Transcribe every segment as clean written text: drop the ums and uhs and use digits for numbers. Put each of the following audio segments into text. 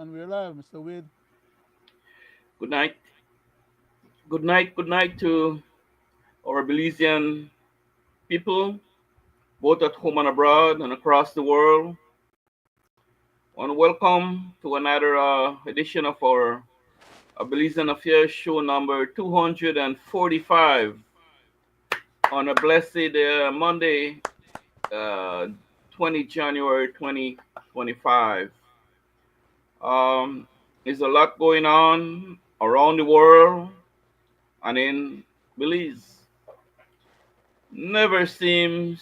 And we're live, Mr. Wade. Good night. Good night to our Belizean people, both at home and abroad and across the world. And welcome to another edition of our Belizean Affairs show number 245 on a blessed Monday, uh, 20 January 2025. Um, there's a lot going on around the world and in Belize. Never seems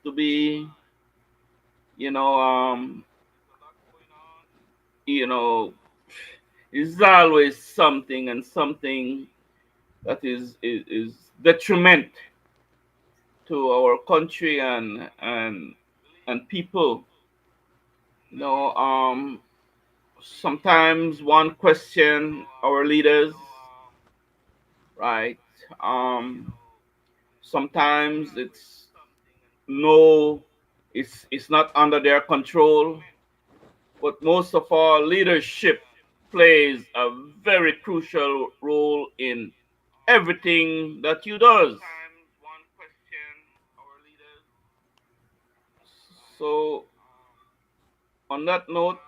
to be, you know, you know, it's always something and something that is detriment to our country and people. You know, sometimes one question our leaders, right? Um, Sometimes no, it's not under their control. But most of all, leadership plays a very crucial role in everything that you does. So on that note,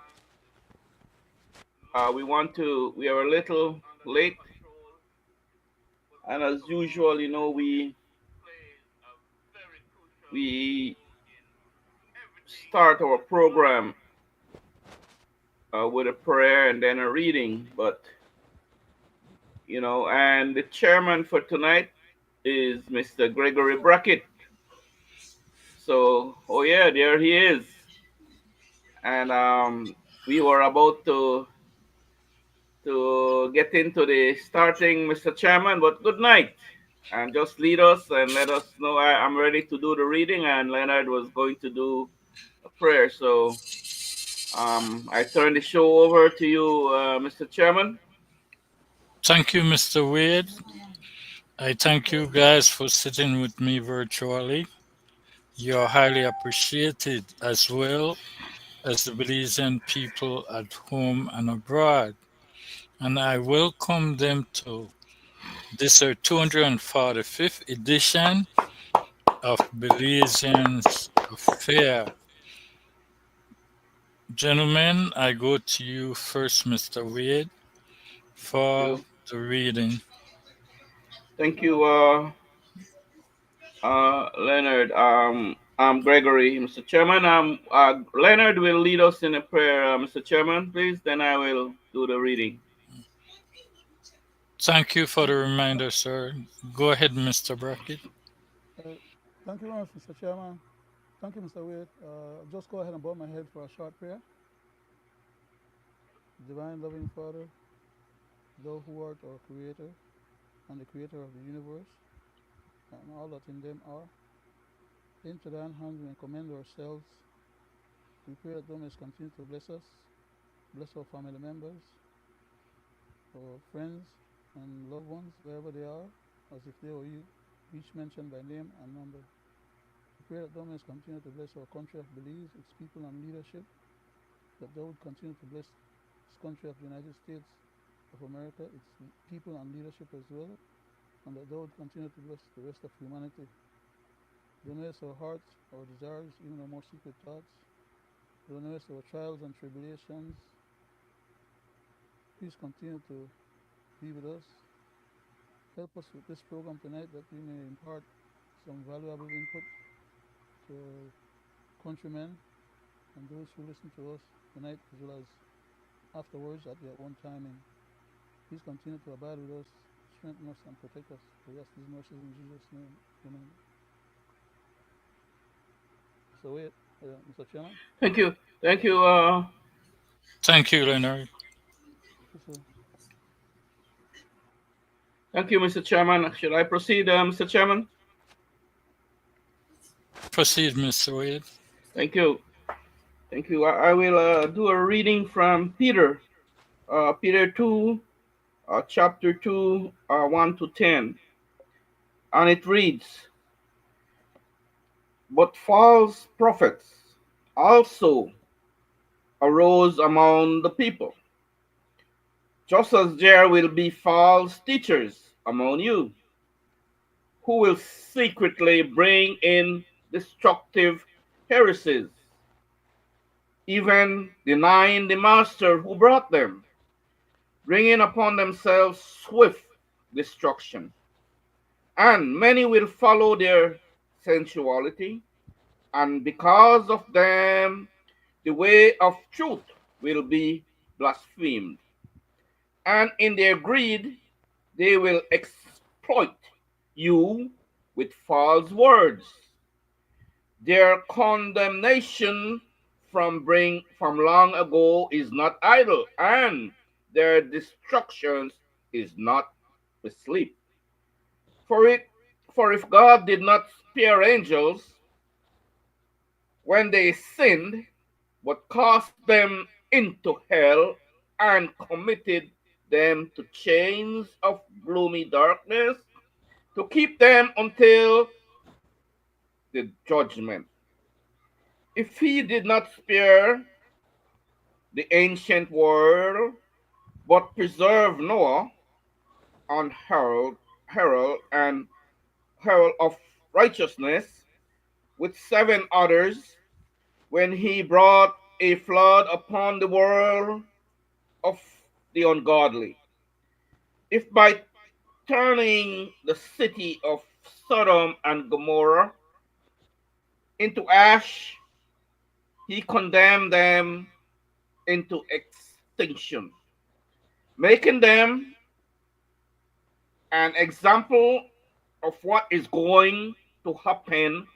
we are a little late, and as usual, we start our program with a prayer and then a reading. But and the chairman for tonight is Mr. Gregory Brackett. So, oh yeah, there he is. And we were about to get into the starting, Mr. Chairman, but good night. And just lead us and let us know I'm ready to do the reading, and Leonard was going to do a prayer. So I turn the show over to you, Mr. Chairman. Thank you, Mr. Wade. I thank you guys for sitting with me virtually. You're highly appreciated as well as the Belizean people at home and abroad. And I welcome them to this 245th edition of Belizean's Affair. Gentlemen, I go to you first, Mr. Wade, Thank for you. the reading. Thank you, Leonard. I'm Gregory, Mr. Chairman. Leonard will lead us in a prayer, Mr. Chairman, please. Then I will do the reading. Thank you for the reminder, sir. Go ahead, Mr. Brackett. Uh, Thank you very much, Mr. Chairman. Thank you, Mr. Wade. Just go ahead and bow my head for a short prayer. Divine loving Father, thou who art our Creator and the Creator of the universe and all that in them are, into thine hands we commend ourselves. We pray that thou mayest continue to bless us, bless our family members, our friends and loved ones, wherever they are, as if they were you, each mentioned by name and number. We pray that thou mayest continue to bless our country of Belize, its people and leadership, that thou would continue to bless this country of the United States of America, its people and leadership as well, and that thou would continue to bless the rest of humanity. Thou knowest our hearts, our desires, even our most secret thoughts. Thou knowest our trials and tribulations. Please continue to be with us. Help us with this program tonight that we may impart some valuable input to our countrymen and those who listen to us tonight as well as afterwards at their own timing. Please continue to abide with us, strengthen us, and protect us. We ask these mercies in Jesus' name. Amen. So wait, Mr. Chairman. Thank you. Thank you. Thank you, Leonard. Yes, sir. Thank you, Mr. Chairman. Should I proceed, Mr. Chairman? Proceed, Mr. Wade. Thank you. Thank you. I will do a reading from Peter, Peter 2, chapter 2, 1 to 10. And it reads, "But false prophets also arose among the people, just as there will be false teachers among you, who will secretly bring in destructive heresies, even denying the master who brought them, bringing upon themselves swift destruction. And many will follow their sensuality, and because of them, the way of truth will be blasphemed. And in their greed, they will exploit you with false words. Their condemnation from long ago is not idle, and their destruction is not asleep. For it for if God did not spare angels when they sinned, but cast them into hell and committed them to chains of gloomy darkness to keep them until the judgment. If he did not spare the ancient world, but preserved Noah and Herald herald of righteousness with seven others, when he brought a flood upon the world of the ungodly. If by turning the city of Sodom and Gomorrah into ash, he condemned them into extinction, making them an example of what is going to happen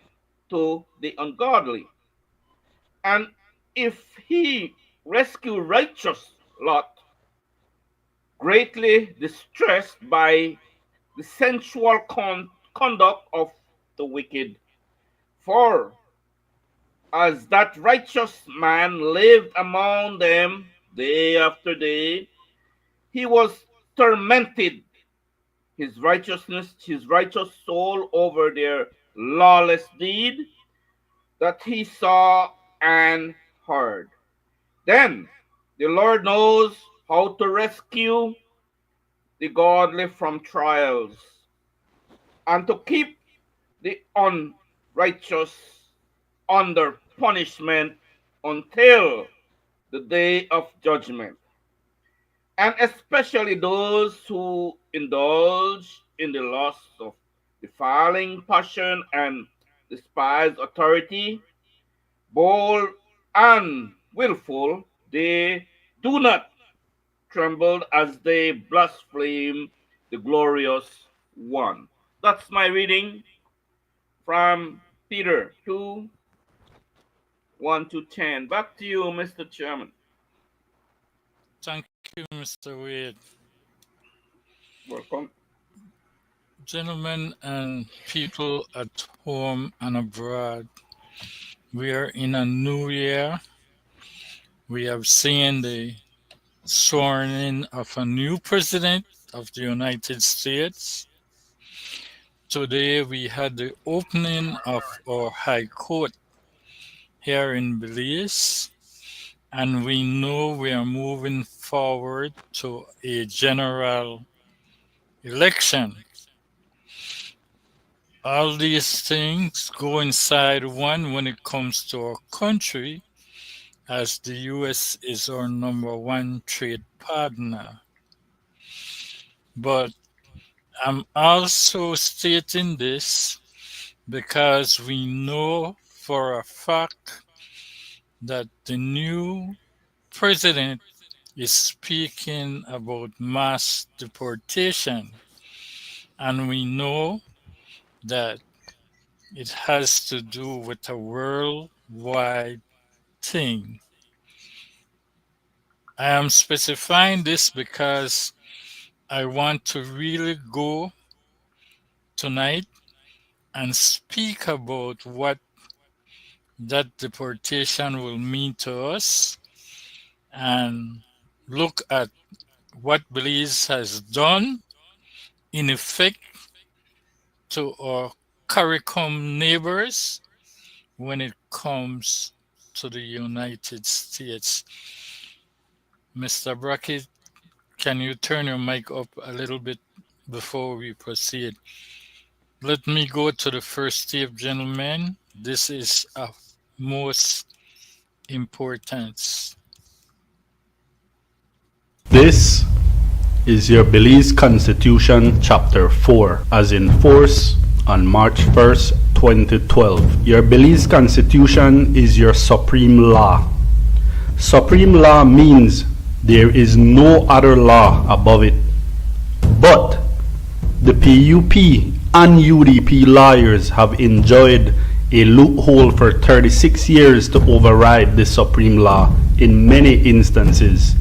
to the ungodly. And if he rescue righteous Lot, greatly distressed by the sensual conduct of the wicked, for as that righteous man lived among them day after day, he was tormented his righteous soul over their lawless deed that he saw and heard. Then the Lord knows how to rescue the godly from trials and to keep the unrighteous under punishment until the day of judgment, and especially those who indulge in the lusts of defiling passion and despise authority, bold and willful, they do not tremble as they blaspheme the glorious one. That's my reading from Peter 2 1 to 10. Back to you, Mr. Chairman. Thank you, Mr. Wade. Welcome. Gentlemen and people at home and abroad, we are in a new year. We have seen the sworn in of a new president of the United States. Today we had the opening of our High Court here in Belize, and we know we are moving forward to a general election. All these things coincide one when it comes to our country, as the US is our number one trade partner. But I'm also stating this because we know for a fact that the new president is speaking about mass deportation, and we know that it has to do with a worldwide thing. I am specifying this because I want to really go tonight and speak about what that deportation will mean to us and look at what Belize has done in effect to our CARICOM neighbors when it comes to the United States. Mr. Brackett, can you turn your mic up a little bit before we proceed? Let me go to the first tip, gentlemen. This is of most importance. This is your Belize Constitution, Chapter 4, as in force on March 1st, 2012. Your Belize Constitution is your supreme law. Supreme law means there is no other law above it. But the PUP and UDP lawyers have enjoyed a loophole for 36 years to override the supreme law in many instances,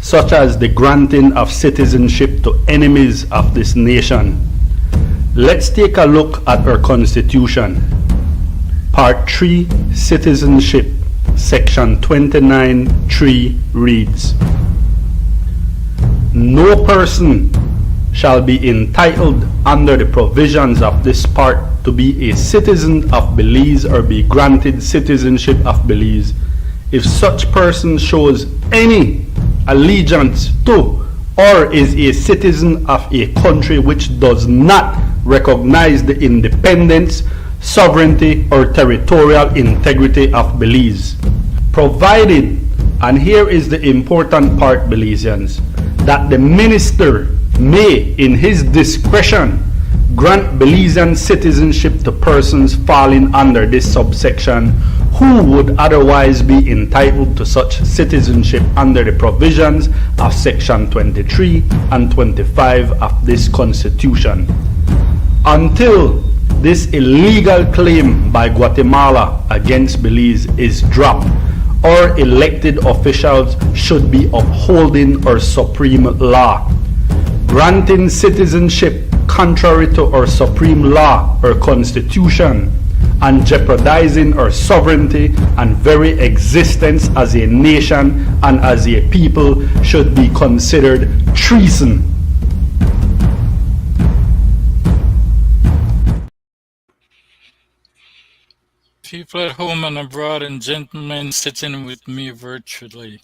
such as the granting of citizenship to enemies of this nation. Let's take a look at our Constitution. Part 3, Citizenship, Section 29(3) reads, "No person shall be entitled under the provisions of this part to be a citizen of Belize or be granted citizenship of Belize if such person shows any allegiance to or is a citizen of a country which does not recognize the independence, sovereignty, or territorial integrity of Belize, provided," and here is the important part, Belizeans, "that the minister may, in his discretion, grant Belizean citizenship to persons falling under this subsection who would otherwise be entitled to such citizenship under the provisions of Section 23 and 25 of this Constitution, until this illegal claim by Guatemala against Belize is dropped, or elected officials should be upholding our supreme law. Granting citizenship contrary to our supreme law or constitution and jeopardizing our sovereignty and very existence as a nation and as a people should be considered treason." People at home and abroad and gentlemen sitting with me virtually.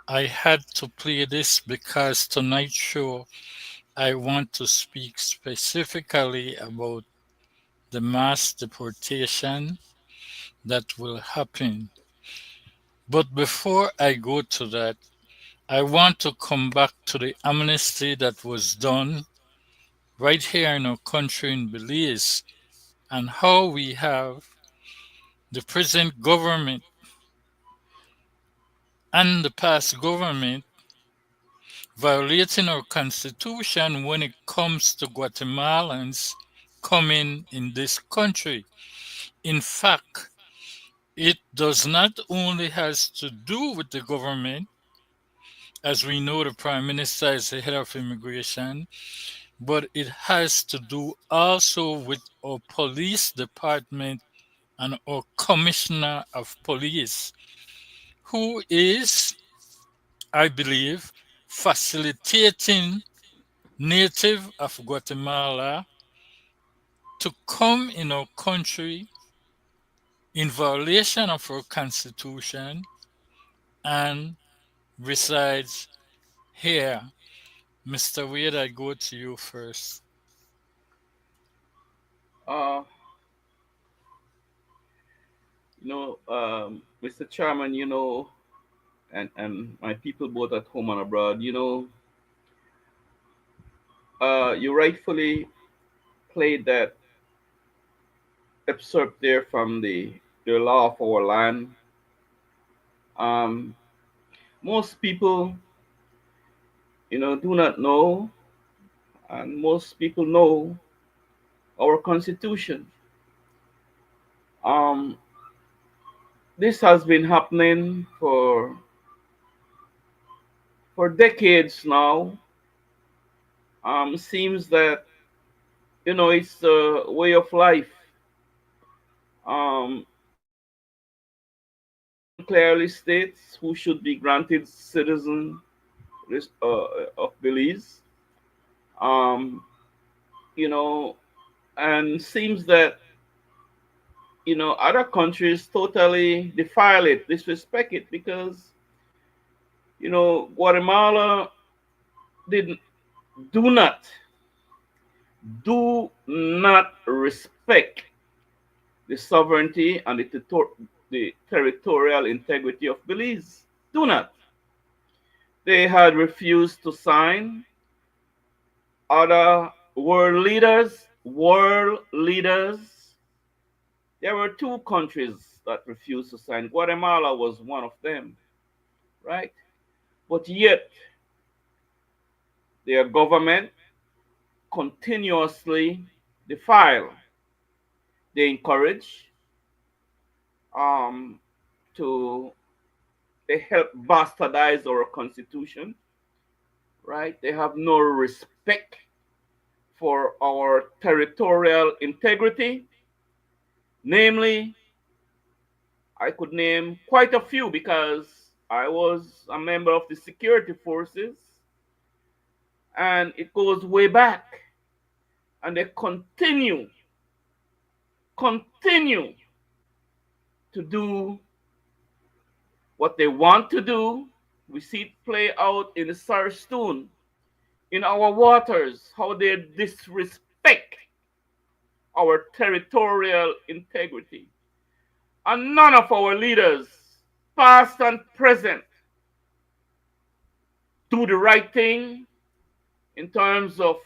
I had to play this because tonight's show I want to speak specifically about the mass deportation that will happen. But before I go to that, I want to come back to the amnesty that was done right here in our country in Belize and how we have the present government and the past government violating our constitution when it comes to Guatemalans coming in this country. In fact, it does not only has to do with the government, as we know the Prime Minister is the head of immigration, but it has to do also with our police department and our Commissioner of Police, who is, I believe, facilitating native of Guatemala to come in our country in violation of our constitution and resides here. Mr. Wade, I go to you first. Uh, Mr. Chairman, and my people both at home and abroad, you rightfully played that excerpt there from the law of our land. Um, Most people, do not know, and most people know our constitution. Um, this has been happening for decades now. Seems that it's a way of life. Um, Constitution clearly states who should be granted citizen of Belize. Um, you know, and seems that other countries totally defile it, disrespect it, because Guatemala did do not do not respect the sovereignty and the territorial integrity of Belize. Do not. They had refused to sign. Other world leaders. There were two countries that refused to sign. Guatemala was one of them, right? But yet, their government continuously defile. They encourage um, to they help bastardize our constitution, right? They have no respect for our territorial integrity. Namely, I could name quite a few because I was a member of the security forces, and it goes way back. And they continue to do what they want to do. We see it play out in the Sarstoon, in our waters, how they disrespect our territorial integrity. And none of our leaders, past and present, do the right thing in terms of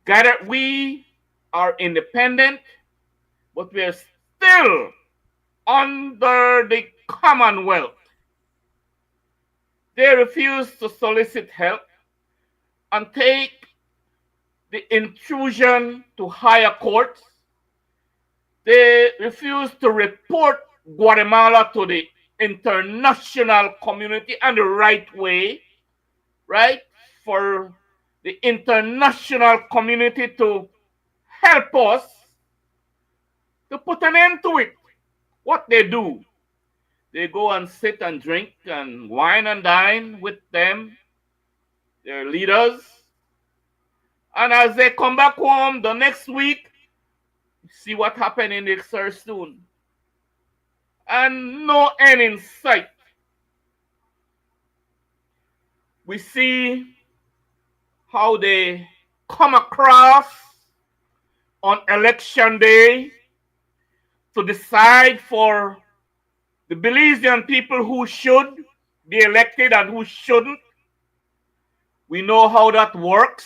gather. We are independent, but we are still under the Commonwealth. They refuse to solicit help and take the intrusion to higher courts. They refuse to report Guatemala to the international community and the right way, right? For the international community to help us to put an end to it. What they do, they go and sit and drink and wine and dine with them, their leaders. And as they come back home the next week, see what happened in the Sarstoon. And no end in sight. We see how they come across on election day to decide for the Belizean people who should be elected and who shouldn't. We know how that works.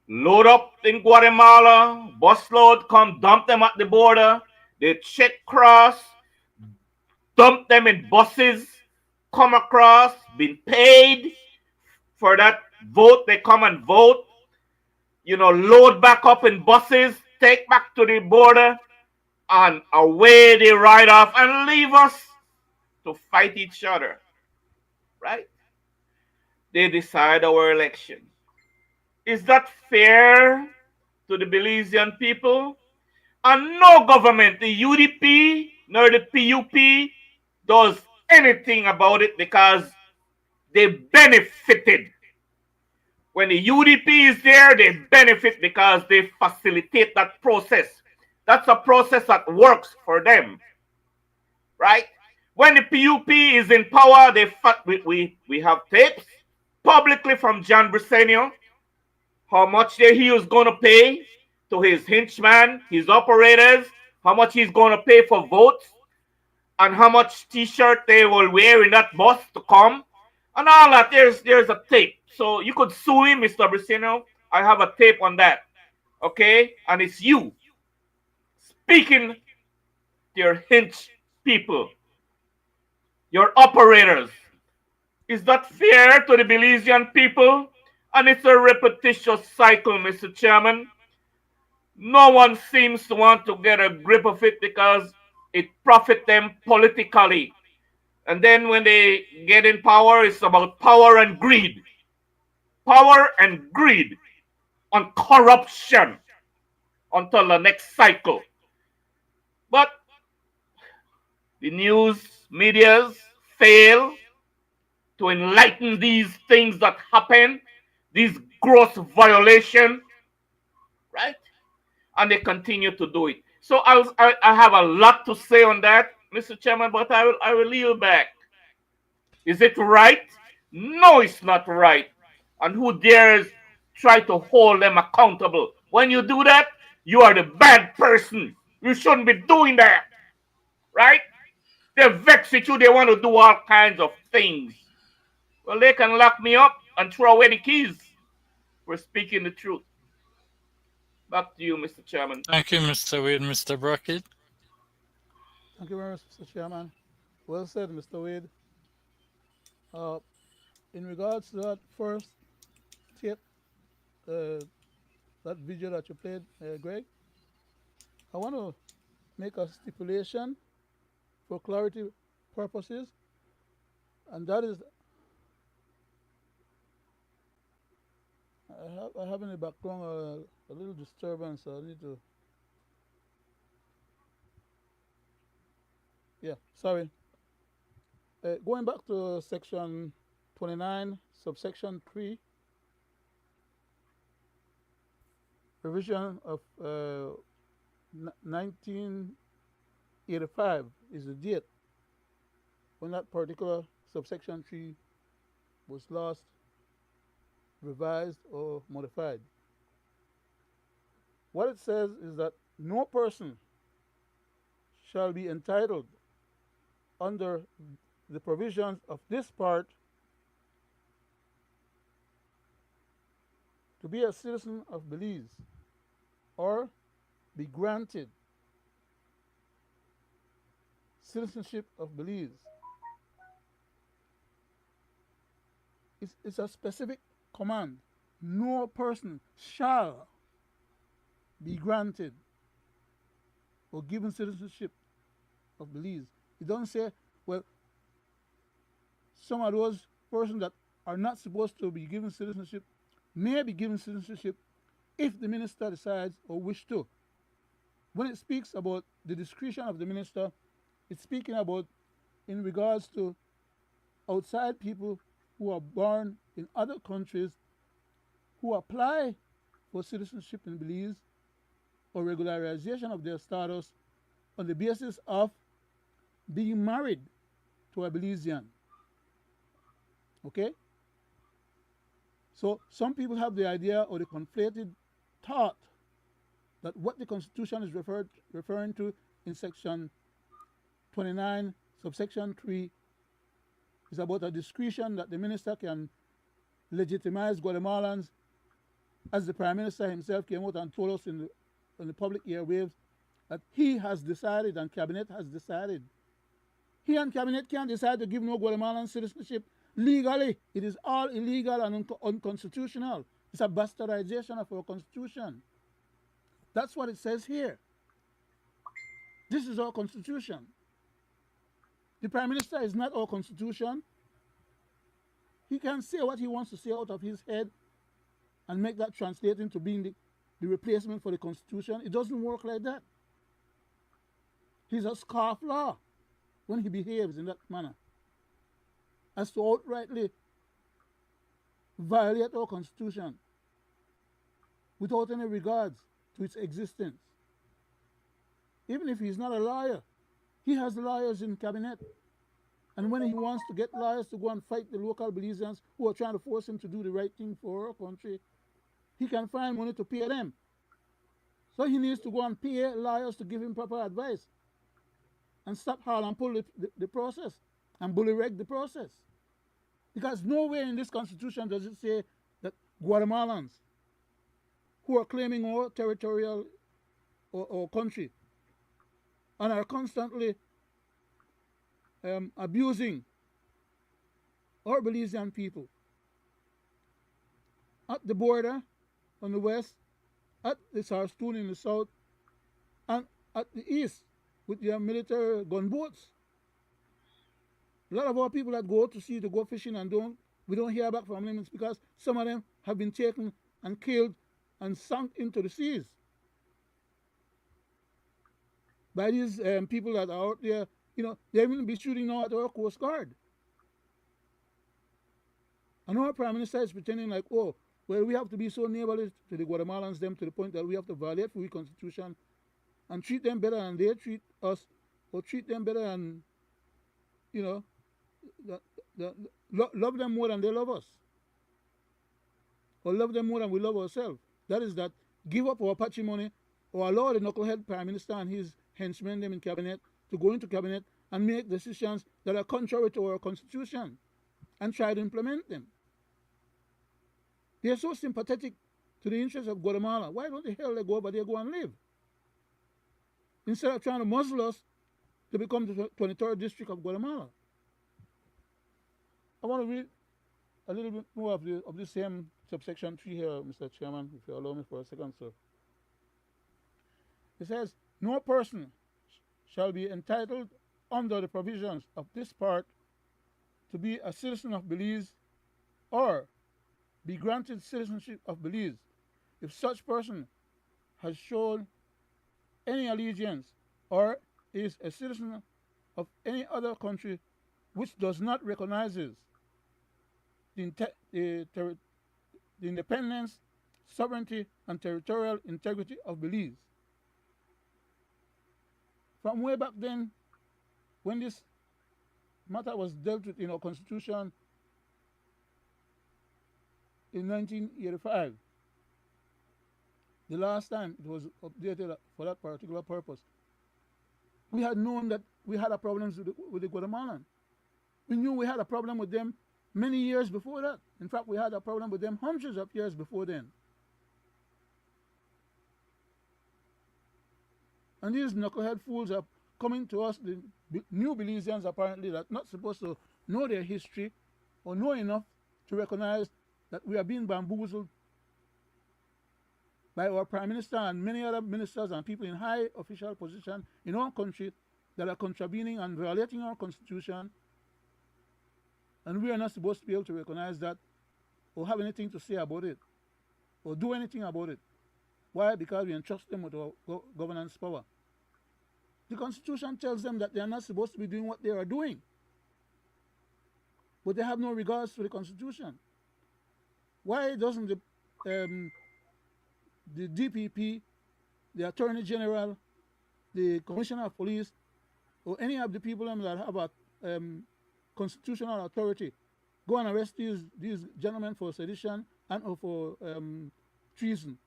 Load up in Guatemala, busload, come dump them at the border. They check cross, dump them in buses, come across, been paid for that vote. They come and vote, load back up in buses, take back to the border, and away they ride off and leave us to fight each other, right? They decide our election. Is that fair to the Belizean people? And no government, the UDP nor the PUP, does anything about it because they benefited. When the UDP is there, they benefit because they facilitate that process. That's a process that works for them, right? When the PUP is in power, we have tapes publicly from John Briceño how much he was going to pay to his henchmen, his operators, how much he's going to pay for votes, and how much T-shirt they will wear in that bus to come, and all that. There's a tape, so you could sue him, Mr. Briceño. I have a tape on that, okay? And it's you speaking to your hench people, your operators. Is that fair to the Belizean people? And it's a repetitious cycle, Mr. Chairman. No one seems to want to get a grip of it because it profits them politically. And then when they get in power, it's about power and greed. Power and greed on corruption until the next cycle. But the news medias fail to enlighten these things that happen, these gross violations, right? And they continue to do it. So I have a lot to say on that, Mr. Chairman, but I will yield back. Is it right? No, it's not right. And who dares try to hold them accountable? When you do that, you are the bad person. You shouldn't be doing that, right? They're vexed with you. They want to do all kinds of things. Well, they can lock me up and throw away the keys for speaking the truth. Back to you, Mr. Chairman. Thank you, Mr. Wade. Mr. Brackett. Thank you very much, Mr. Chairman. Well said, Mr. Wade. Uh, in regards to that first tape, uh, that video that you played, Greg, I want to make a stipulation for clarity purposes, and that is I have in the background a little disturbance. So I need to, yeah, sorry. Going back to section 29, subsection 3, revision of 1985 is the date when that particular subsection 3 was last revised or modified. What it says is that no person shall be entitled under the provisions of this part to be a citizen of Belize or be granted citizenship of Belize. It's a specific command. No person shall be granted or given citizenship of Belize. It doesn't say, well, some of those persons that are not supposed to be given citizenship may be given citizenship if the minister decides or wish to. When it speaks about the discretion of the minister, it's speaking about in regards to outside people who are born in other countries who apply for citizenship in Belize or regularization of their status on the basis of being married to a Belizean. Okay? So some people have the idea or the conflated thought that what the Constitution is referring to in section 29, subsection 3, is about a discretion that the minister can legitimize Guatemalans, as the Prime Minister himself came out and told us in the public airwaves that he has decided and Cabinet has decided. He and Cabinet can't decide to give no Guatemalan citizenship legally. It is all illegal and unconstitutional. It's a bastardization of our Constitution. That's what it says here. This is our Constitution. The Prime Minister is not our Constitution. He can say what he wants to say out of his head and make that translate into being the replacement for the Constitution. It doesn't work like that. He's a scofflaw when he behaves in that manner, as to outrightly violate our Constitution without any regards to its existence. Even if he's not a lawyer, he has lawyers in Cabinet. And when he wants to get lawyers to go and fight the local Belizeans who are trying to force him to do the right thing for our country, he can find money to pay them. So he needs to go and pay lawyers to give him proper advice and stop hard and pull the process and bullyreg the process. Because nowhere in this Constitution does it say that Guatemalans who are claiming our territorial or country and are constantly abusing our Belizean people at the border on the west, at the Sarstoon in the south, and at the east with their military gunboats. A lot of our people that go to sea to go fishing and we don't hear back from them. It's because some of them have been taken and killed and sunk into the seas by these people that are out there. You know, they will be shooting now at our Coast Guard. And our Prime Minister is pretending like, oh, well, we have to be so neighborly to the Guatemalans, them, to the point that we have to violate the Constitution and treat them better than they treat us, or treat them better than, you know, love them more than they love us, or love them more than we love ourselves. That is that give up our patrimony or allow the knucklehead Prime Minister and his henchmen them in cabinet to go into cabinet and make decisions that are contrary to our constitution and try to implement them. They are so sympathetic to the interests of Guatemala. Why don't the hell they go over there, go and live? Instead of trying to muzzle us to become the 23rd district of Guatemala. I want to read a little bit more of the same subsection 3 here, Mr. Chairman, if you allow me for a second, sir. It says, no person shall be entitled under the provisions of this part to be a citizen of Belize or be granted citizenship of Belize if such person has shown any allegiance or is a citizen of any other country which does not recognize the independence, sovereignty, and territorial integrity of Belize. From way back then, when this matter was dealt with in our constitution in 1985, the last time it was updated for that particular purpose, we had known that we had a problem with the Guatemalan. We knew we had a problem with them many years before that. In fact, we had a problem with them hundreds of years before then. And these knucklehead fools are coming to us, the new Belizeans apparently, that are not supposed to know their history or know enough to recognize that we are being bamboozled by our Prime Minister and many other ministers and people in high official position in our country that are contravening and violating our constitution. And we are not supposed to be able to recognize that or have anything to say about it or do anything about it. Why? Because we entrust them with our governance power. The Constitution tells them that they are not supposed to be doing what they are doing. But they have no regards for the Constitution. Why doesn't the DPP, the Attorney General, the Commissioner of Police, or any of the people that have a constitutional authority go and arrest these gentlemen for sedition and or for treason?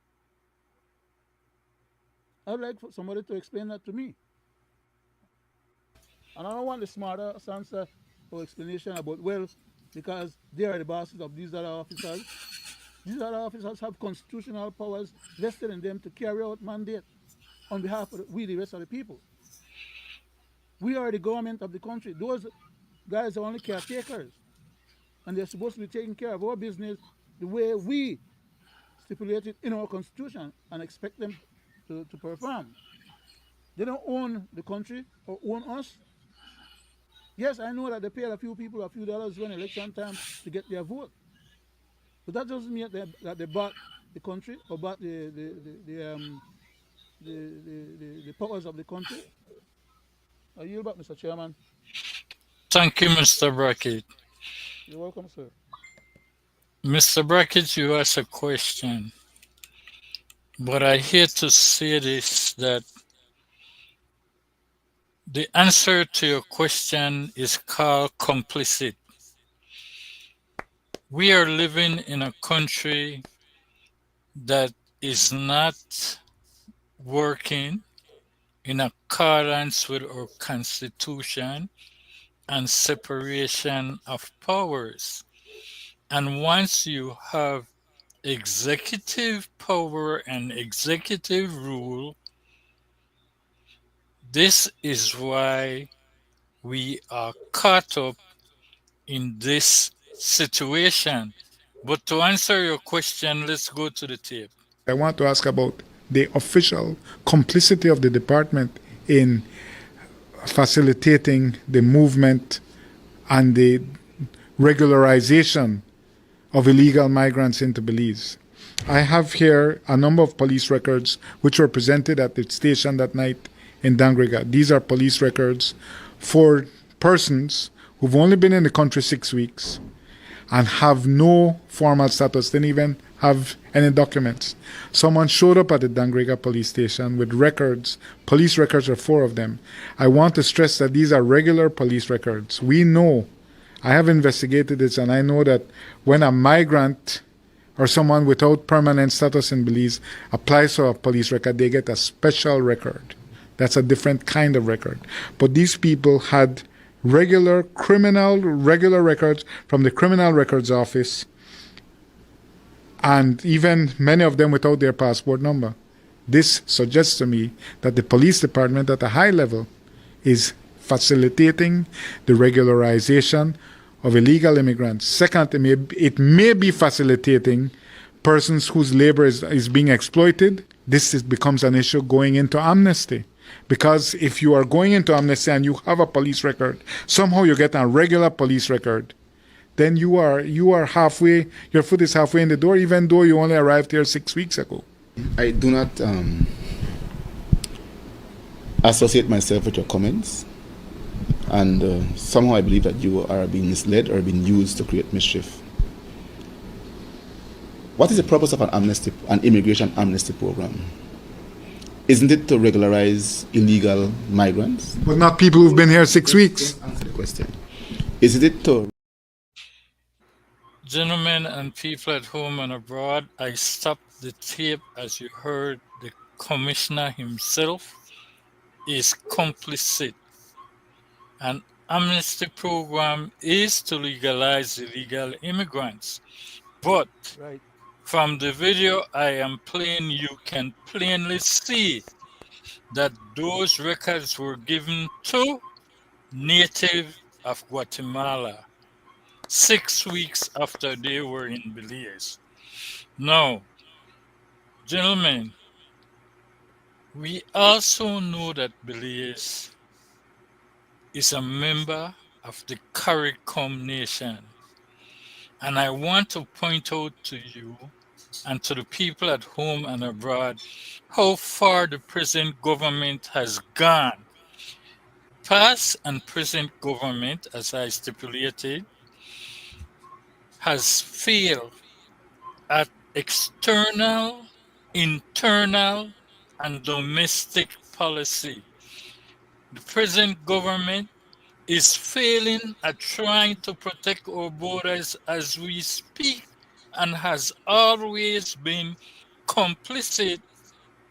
I'd like for somebody to explain that to me. And I don't want the smarter answer or explanation about, well, because they are the bosses of these other officers. These other officers have constitutional powers vested in them to carry out mandate on behalf of the rest of the people. We are the government of the country. Those guys are only caretakers. And they're supposed to be taking care of our business the way we stipulated in our constitution and expect them to perform. They don't own the country or own us. Yes, I know that they paid a few people a few dollars when election time to get their vote. But that doesn't mean that they bought the country or bought the powers of the country. I yield back, Mr. Chairman. Thank you, Mr. Brackett. You're welcome, sir. Mr. Brackett, you asked a question. But I hate to say this, that the answer to your question is called complicit. We are living in a country that is not working in accordance with our constitution and separation of powers. And once you have executive power and executive rule, this is why we are caught up in this situation. But to answer your question, let's go to the tape. I want to ask about the official complicity of the department in facilitating the movement and the regularization of illegal migrants into Belize. I have here a number of police records which were presented at the station that night in Dangriga. These are police records for persons who've only been in the country 6 weeks and have no formal status, didn't even have any documents. Someone showed up at the Dangrega police station with records. Police records are 4 of them. I want to stress that these are regular police records. We know, I have investigated this, and I know that when a migrant or someone without permanent status in Belize applies for a police record, they get a special record. That's a different kind of record. But these people had regular records from the Criminal Records Office, and even many of them without their passport number. This suggests to me that the police department at a high level is facilitating the regularization of illegal immigrants. Second, it may be facilitating persons whose labor is being exploited. This becomes an issue going into amnesty. Because if you are going into amnesty and you have a police record, somehow you get a regular police record, then you are halfway, your foot is halfway in the door, even though you only arrived here 6 weeks ago. I do not associate myself with your comments, and somehow I believe that you are being misled or being used to create mischief. What is the purpose of an immigration amnesty program? Isn't it to regularize illegal migrants? But not people who've been here 6 weeks. Answer the question. Isn't it to... Gentlemen and people at home and abroad, I stopped the tape as you heard the commissioner himself is complicit. An amnesty program is to legalize illegal immigrants. But Right. from the video I am playing, you can plainly see that those records were given to native of Guatemala 6 weeks after they were in Belize. Now, gentlemen, we also know that Belize is a member of the CARICOM nation. And I want to point out to you and to the people at home and abroad how far the present government has gone. Past and present government, as I stipulated, has failed at external, internal, and domestic policy. The present government is failing at trying to protect our borders as we speak and has always been complicit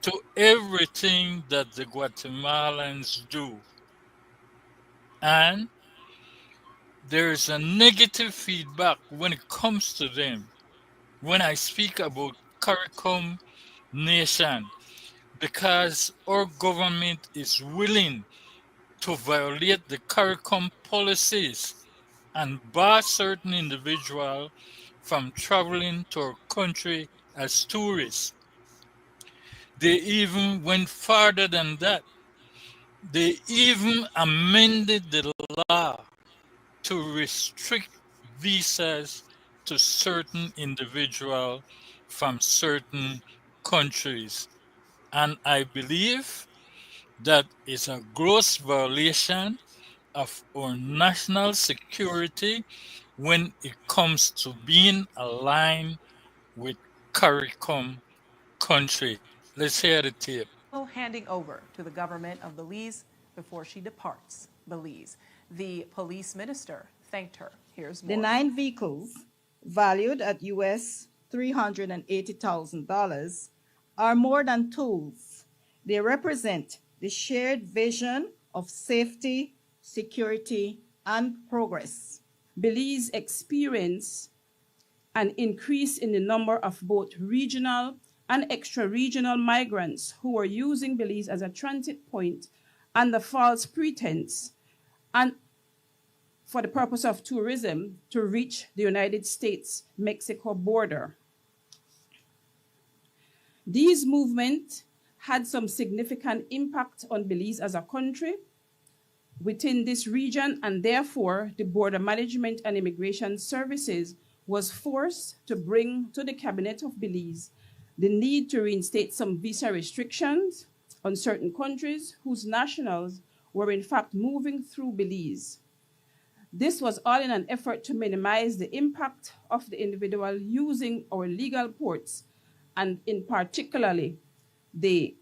to everything that the Guatemalans do. And there is a negative feedback when it comes to them when I speak about CARICOM nation, because our government is willing to violate the CARICOM policies and bar certain individuals from traveling to our country as tourists. They even went farther than that. They even amended the law to restrict visas to certain individuals from certain countries. And I believe that is a gross violation of our national security when it comes to being aligned with CARICOM country. Let's hear the tape. Handing over to the government of Belize before she departs Belize. The police minister thanked her. Here's more. The 9 vehicles, valued at US $380,000, are more than tools. They represent the shared vision of safety, security, and progress. Belize experienced an increase in the number of both regional and extra-regional migrants who were using Belize as a transit point under false pretense and for the purpose of tourism to reach the United States-Mexico border. These movements had some significant impact on Belize as a country within this region, and therefore the Border Management and Immigration Services was forced to bring to the Cabinet of Belize the need to reinstate some visa restrictions on certain countries whose nationals were in fact moving through Belize. This was all in an effort to minimize the impact of the individual using our legal ports, and in particularly the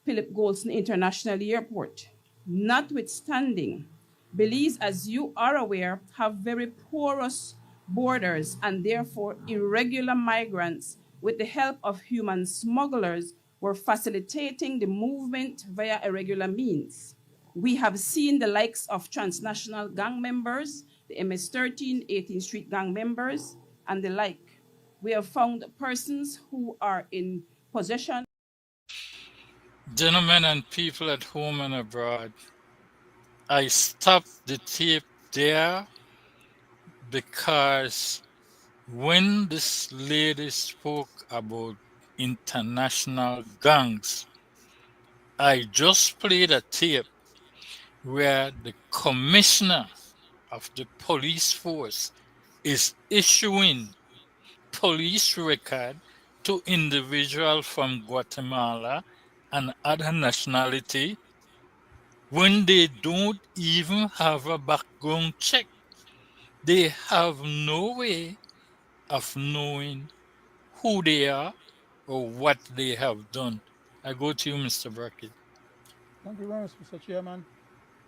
Philip Goldson International Airport. Notwithstanding, Belize, as you are aware, have very porous borders and therefore irregular migrants, with the help of human smugglers, were facilitating the movement via irregular means. We have seen the likes of transnational gang members, the MS-13, 18th Street gang members, and the like. We have found persons who are in possession. Gentlemen and people at home and abroad, I stopped the tape there because when this lady spoke about international gangs, I just played a tape where the commissioner of the police force is issuing police record to individuals from Guatemala and other nationality when they don't even have a background check. They have no way of knowing who they are or what they have done. I go to you, Mr. Brackett. Thank you very much, Mr. Chairman.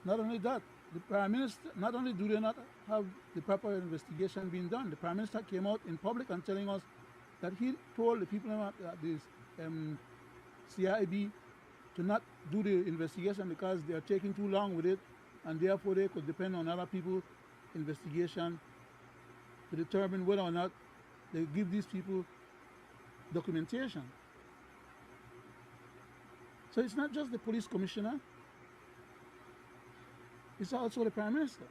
Not only that, the Prime Minister, not only do they not have the proper investigation being done, the Prime Minister came out in public and telling us that he told the people at this CIB to not do the investigation because they are taking too long with it, and therefore they could depend on other people's investigation to determine whether or not they give these people documentation. So it's not just the police commissioner, it's also the Prime Minister.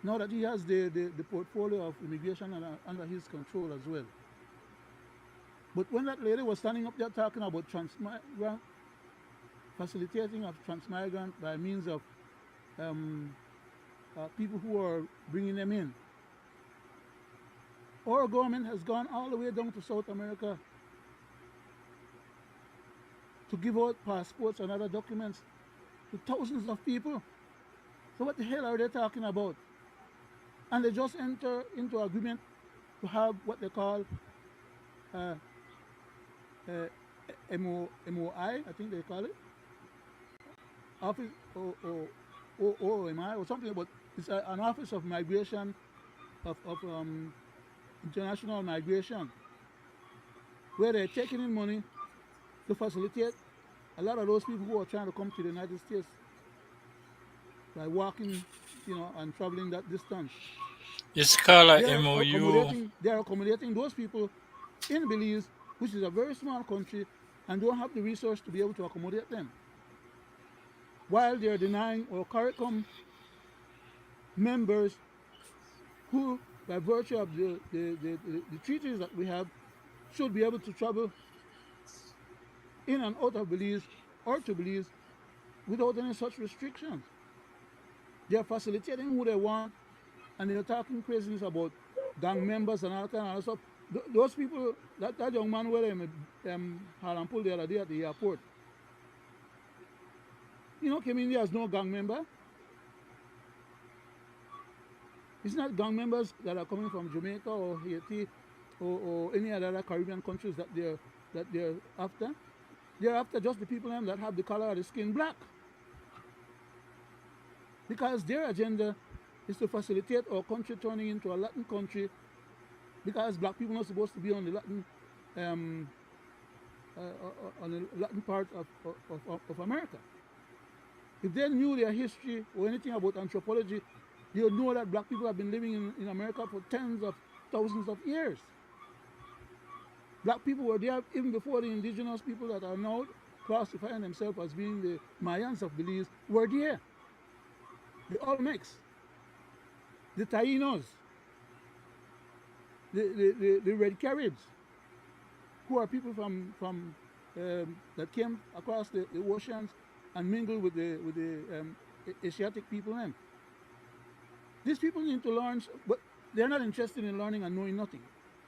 Now that he has the portfolio of immigration under his control as well. But when that lady was standing up there talking about facilitating of transmigrant by means of people who are bringing them in, our government has gone all the way down to South America to give out passports and other documents to thousands of people. So what the hell are they talking about? And they just enter into agreement to have what they call MOI, I think they call it, Office or OMI or something, but it's an Office of Migration, of International Migration, where they're taking in money to facilitate a lot of those people who are trying to come to the United States by walking, and traveling that distance. It's called a MOU. They are accommodating those people in Belize, which is a very small country, and don't have the resource to be able to accommodate them, while they are denying our CARICOM members who, by virtue of the treaties that we have, should be able to travel in and out of Belize or to Belize without any such restrictions. They are facilitating who they want, and they're talking craziness about gang members and all kind of stuff. Those people, that young man where Harlem pulled the other day at the airport, came in there as no gang member. It's not gang members that are coming from Jamaica or Haiti or any other Caribbean countries that they're after. They're after just the people that have the color of the skin black. Because their agenda is to facilitate our country turning into a Latin country, because black people are not supposed to be on the Latin part of America. If they knew their history or anything about anthropology, they would know that black people have been living in America for tens of thousands of years. Black people were there even before the indigenous people that are now classifying themselves as being the Mayans of Belize were there. The Olmecs, the Tainos, the Red Caribs, who are people from that came across the oceans and mingled with the Asiatic people. And these people need to learn, but they're not interested in learning and knowing nothing,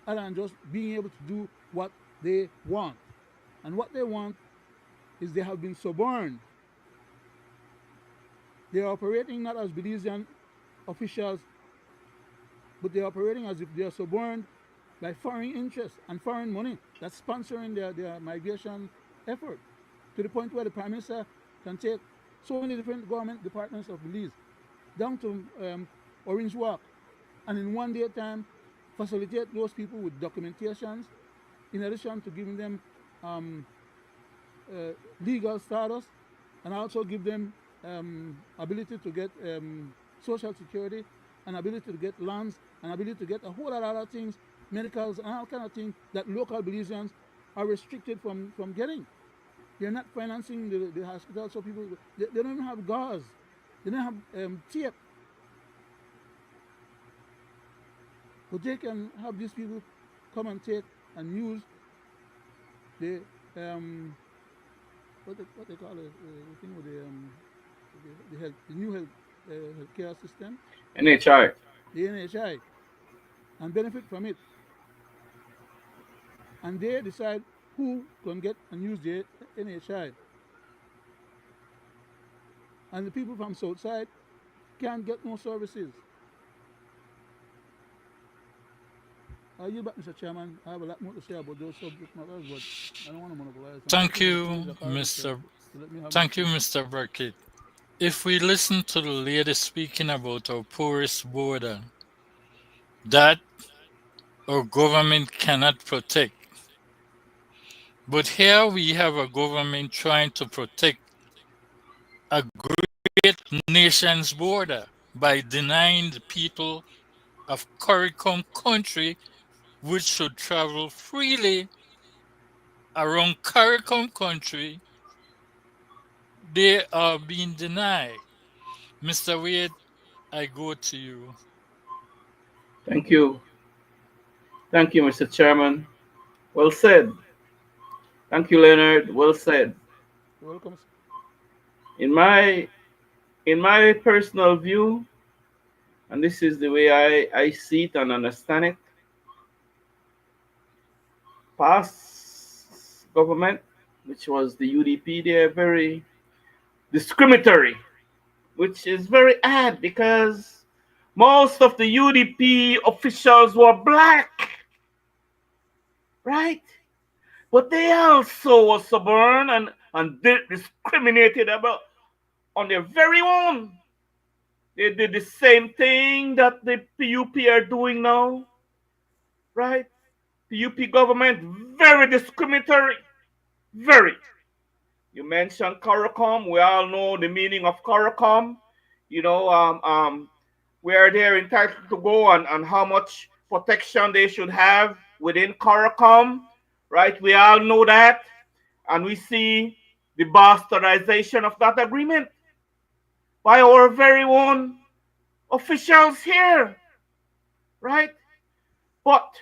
other than just being able to do what they want. And what they want is they have been suborned. They are operating not as Belizean officials, but they're operating as if they are suborned by foreign interests and foreign money that's sponsoring their migration effort, to the point where the Prime Minister can take so many different government departments of Belize down to Orange Walk, and in one day time facilitate those people with documentations, in addition to giving them legal status, and also give them ability to get social security, and ability to get lands, and ability to get a whole lot of other things, medicals, and all kind of things that local Belizeans are restricted from getting. They're not financing the hospital, so people, they don't even have gauze, they don't have tape. But they can have these people come and take and use the what they call it, the thing with the new healthcare system, NHI. the NHI, and benefit from it. And they decide who can get and use the NHI. And the people from Southside can't get no services. I yield back, Mr. Chairman. I have a lot more to say about those subject matters, but I don't want to monopolize. Thank you, Mr. Brackett. If we listen to the lady speaking about our porous border that our government cannot protect, but here we have a government trying to protect a great nation's border by denying the people of CARICOM country, which should travel freely around CARICOM country, they are being denied. Mr. Wade, I go to you. Thank you. Thank you, Mr. Chairman. Well said. Thank you, Leonard. Well said. You're welcome. In my personal view, and this is the way I see it and understand it, past government, which was the UDP, they are very discriminatory, which is very odd because most of the UDP officials were black, right? But they also were suborned and discriminated about on their very own. They did the same thing that the PUP are doing now, right? PUP government, very discriminatory, very. You mentioned CARICOM. We all know the meaning of CARICOM. You know, where they're entitled to go and how much protection they should have within CARICOM, right? We all know that. And we see the bastardization of that agreement by our very own officials here, right? But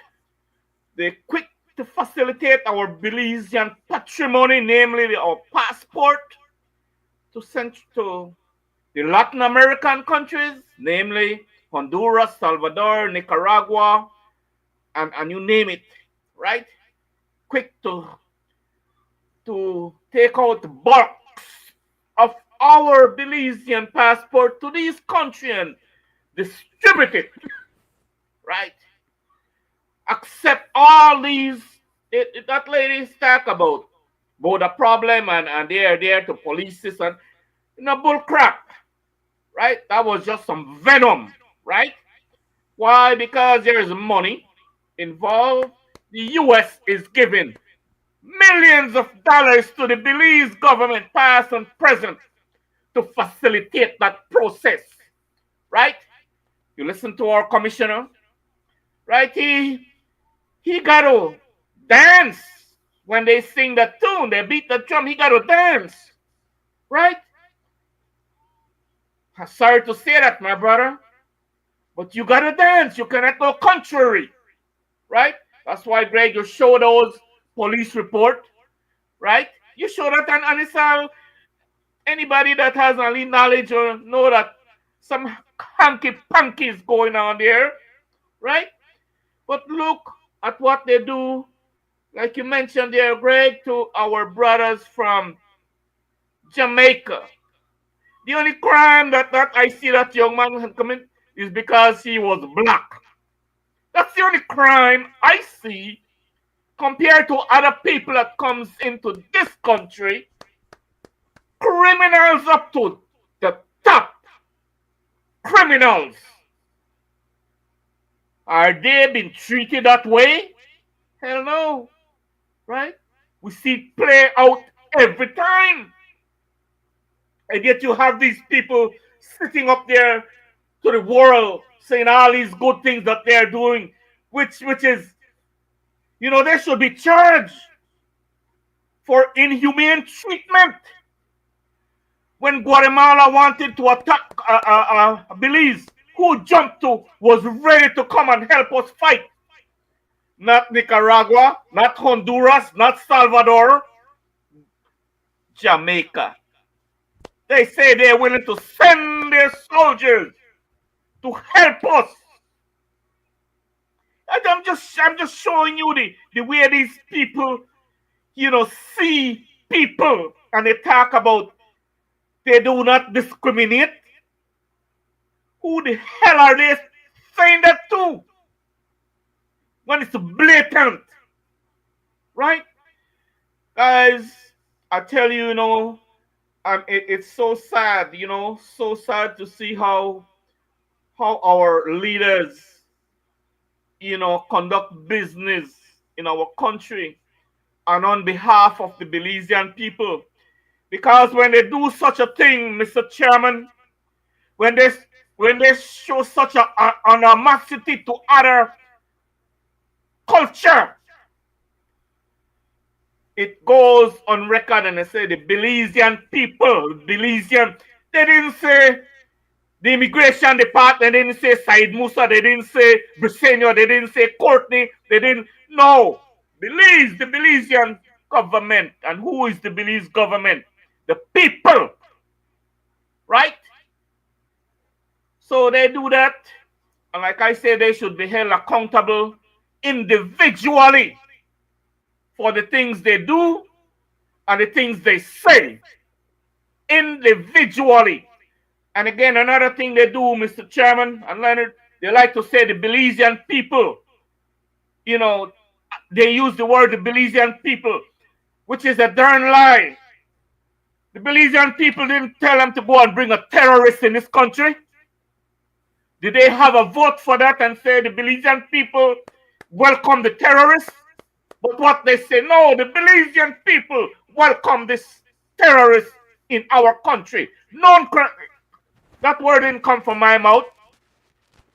they quick to facilitate our Belizean patrimony, namely our passport, to send to the Latin American countries, namely Honduras, Salvador, Nicaragua, and you name it, right? Quick to take out the box of our Belizean passport to these countries and distribute it, right? Accept all these that ladies talk about the problem and they are there to police this and bull crap, right? That was just some venom, right? Why? Because there is money involved. The US is giving millions of dollars to the Belize government, past and present, to facilitate that process, right? You listen to our commissioner, right? He got to dance when they sing that tune. They beat the drum. He got to dance, right? I'm sorry to say that, my brother, but you got to dance. You cannot go contrary, right? That's why, Greg, you show those police report, right? You show that, and it's all anybody that has any knowledge or know that some hanky-panky is going on there, right? But look at what they do, like you mentioned there, Greg, to our brothers from Jamaica. The only crime that I see that young man had committed, is because he was black. That's the only crime I see compared to other people that comes into this country. Criminals up to the top. Criminals. Are they being treated that way? Hell no. Right? We see it play out every time. And yet you have these people sitting up there to the world saying all these good things that they're doing, which is, they should be charged for inhumane treatment. When Guatemala wanted to attack Belize, who jumped to, was ready to come and help us fight. Not Nicaragua, not Honduras, not Salvador, Jamaica. They say they're willing to send their soldiers to help us. And I'm just showing you the way these people, see people, and they talk about they do not discriminate. Who the hell are they saying that to? When it's blatant, right? Guys, I tell you, it's so sad, so sad to see how our leaders, conduct business in our country and on behalf of the Belizean people. Because when they do such a thing, Mr. Chairman, when they show such an animosity to other culture, it goes on record and they say the Belizean people, they didn't say the immigration department, they didn't say Said Musa, they didn't say Briseño, they didn't say Courtney, no. Belize, the Belizean government. And who is the Belize government? The people, right? So they do that, and like I say, they should be held accountable individually for the things they do and the things they say individually. And again, another thing they do, Mr. Chairman and Leonard, they like to say the Belizean people. They use the word the Belizean people, which is a darn lie. The Belizean people didn't tell them to go and bring a terrorist in this country. Did they have a vote for that and say the Belizean people welcome the terrorists? But what they say, no, the Belizean people welcome this terrorist in our country. That word didn't come from my mouth.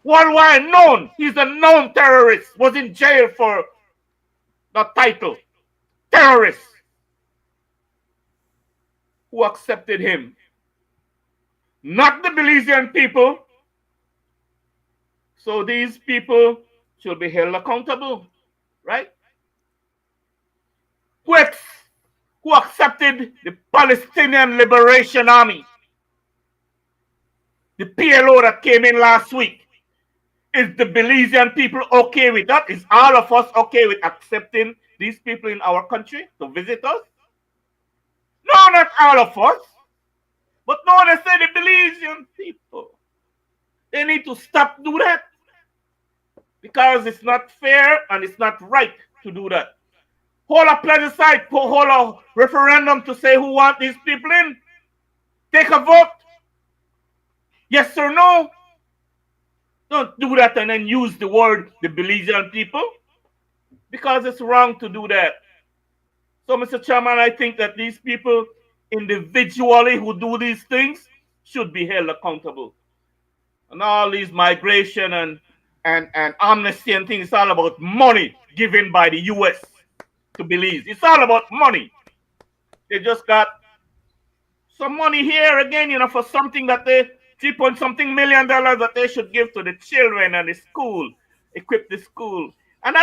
Worldwide known, he's a known terrorist, was in jail for the title, terrorist. Who accepted him? Not the Belizean people. So these people should be held accountable, right? Who accepted the Palestinian Liberation Army? The PLO that came in last week. Is the Belizean people okay with that? Is all of us okay with accepting these people in our country to visit us? No, not all of us. But no, they say the Belizean people. They need to stop doing that. Because it's not fair and it's not right to do that. Hold a plebiscite, hold a referendum to say who want these people in. Take a vote. Yes or no? Don't do that and then use the word the Belizean people. Because it's wrong to do that. So, Mr. Chairman, I think that these people individually who do these things should be held accountable. And all these migration and amnesty and things, it's all about money given by the US to Belize. It's all about money. They just got some money here again, for something that they $3 million that they should give to the children and the school, equip the school. And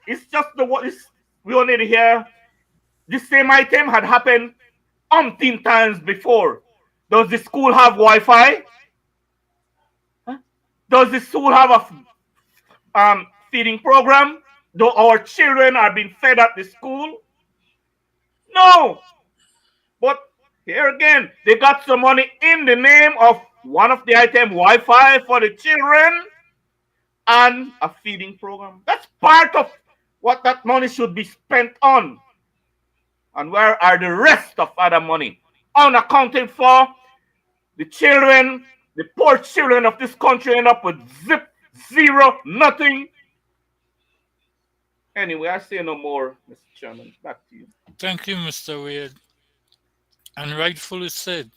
it's just we only hear this same item had happened umpteen times before. Does the school have Wi-Fi? Huh? Does the school have a feeding program? Do our children are being fed at the school? No. But here again, they got some money in the name of one of the items, Wi-Fi for the children and a feeding program. That's part of what that money should be spent on. And where are the rest of other money? Unaccounted for. The children, the poor children of this country end up with zero, nothing. Anyway, I say no more, Mr. Chairman. Back to you. Thank you, Mr. Wade. And rightfully said,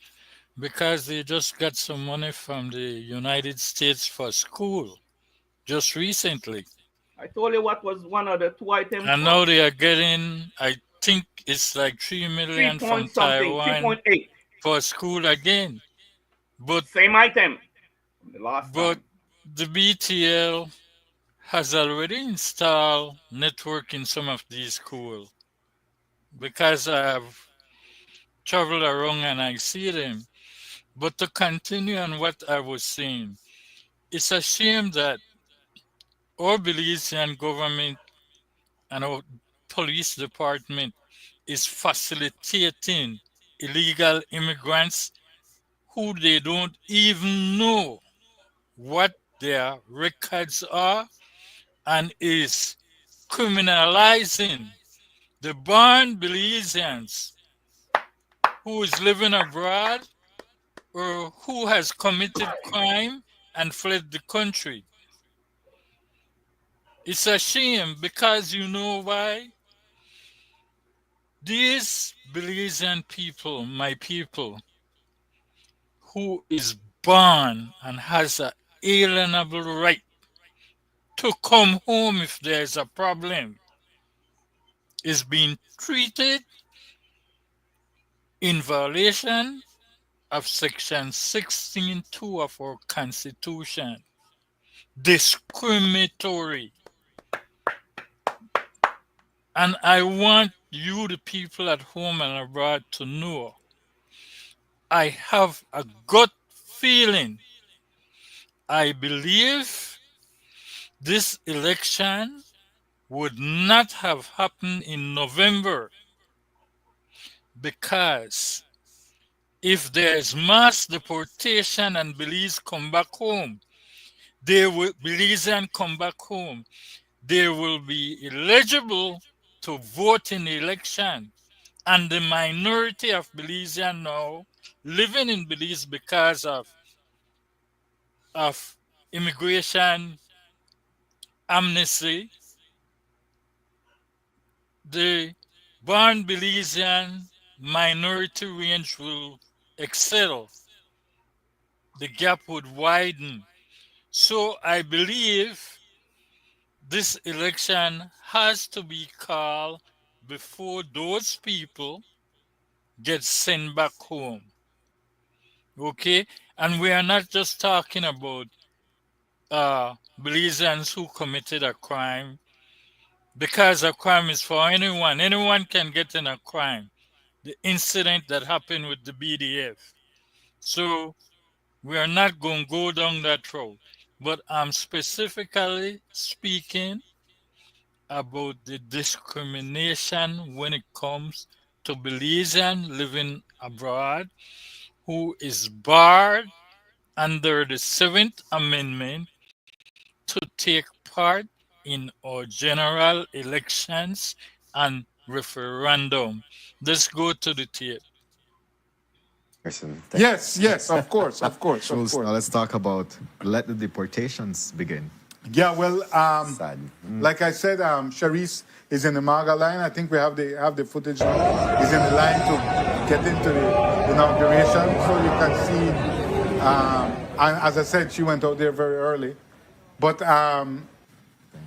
because they just got some money from the United States for school just recently. I told you what was one of the two items. And now they are getting, I think it's like 3 million from Taiwan 3.8 for school again. But same item. The last time. The BTL has already installed network in some of these schools. Because I've traveled around and I see them. But to continue on what I was saying, it's a shame that our Belizean government and our police department is facilitating illegal immigrants who they don't even know what their records are and is criminalizing the born Belizeans who is living abroad or who has committed crime and fled the country. It's a shame because you know why? These Belizean people, my people, who is born and has an alienable right to come home if there's a problem, is being treated in violation of Section 16(2) of our Constitution. Discriminatory. And I want you, the people at home and abroad, to know I have a gut feeling. I believe this election would not have happened in November because if there's mass deportation and Belize come back home, Belizean come back home, they will be eligible to vote in the election. And the minority of Belizean now living in Belize because of immigration amnesty, the born Belizean minority range will excel. The gap would widen. So I believe this election has to be called before those people get sent back home. Okay? And we are not just talking about Belizeans who committed a crime, because a crime is for anyone. Anyone can get in a crime. The incident that happened with the BDF. So we are not going to go down that road. But I'm specifically speaking about the discrimination when it comes to Belizean living abroad who is barred under the 7th Amendment to take part in our general elections and referendum. Let's go to the tape. Yes, of course. Now let's talk about let the deportations begin. Yeah, well, Sad. like I said, Sharice is in the MAGA line. I think we have the footage now. He's in the line to get into the inauguration, so you can see. And as I said, she went out there very early, but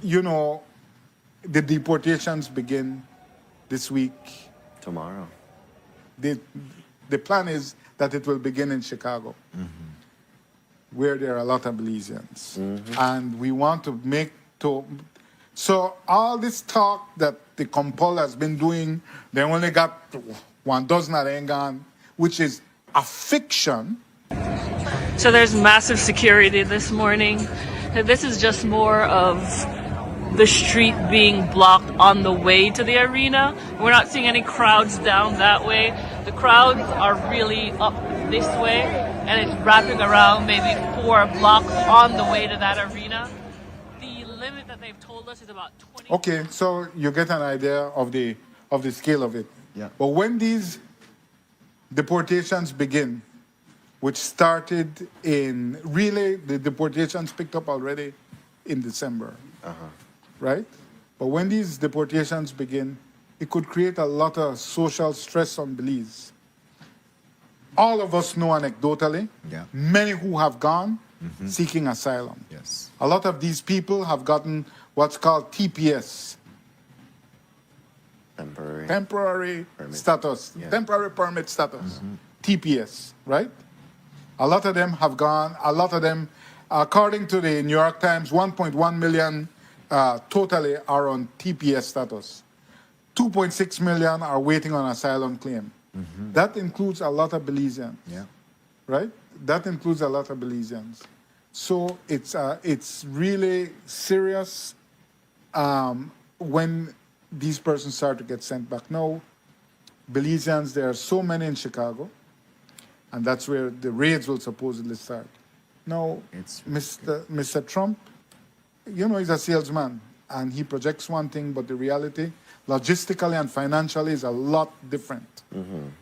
you know, the deportations begin this week. Tomorrow. The plan is that it will begin in Chicago, where there are a lot of Belizeans. And we want to so all this talk that the Compol has been doing, they only got 1 dozen at Engan, which is a fiction. So there's massive security this morning. This is just more of the street being blocked on the way to the arena. We're not seeing any crowds down that way. The crowds are really up this way, and it's wrapping around maybe 4 blocks on the way to that arena. The limit that they've told us is about 20. Okay, so you get an idea of the scale of it. Yeah. But when these deportations begin, which started in really the deportations picked up already in December, right? But when these deportations begin, it could create a lot of social stress on Belize. All of us know anecdotally, many who have gone seeking asylum. Yes. A lot of these people have gotten what's called TPS, temporary permit status, temporary permit status, TPS, right? A lot of them have gone, according to the New York Times, 1.1 million totally are on TPS status. 2.6 million are waiting on asylum claim. That includes a lot of Belizeans, right? That includes a lot of Belizeans. So it's really serious when these persons start to get sent back. Now, Belizeans, there are so many in Chicago, and that's where the raids will supposedly start. Now, Mr. Trump, you know, he's a salesman, and he projects one thing, but the reality, logistically and financially, is a lot different.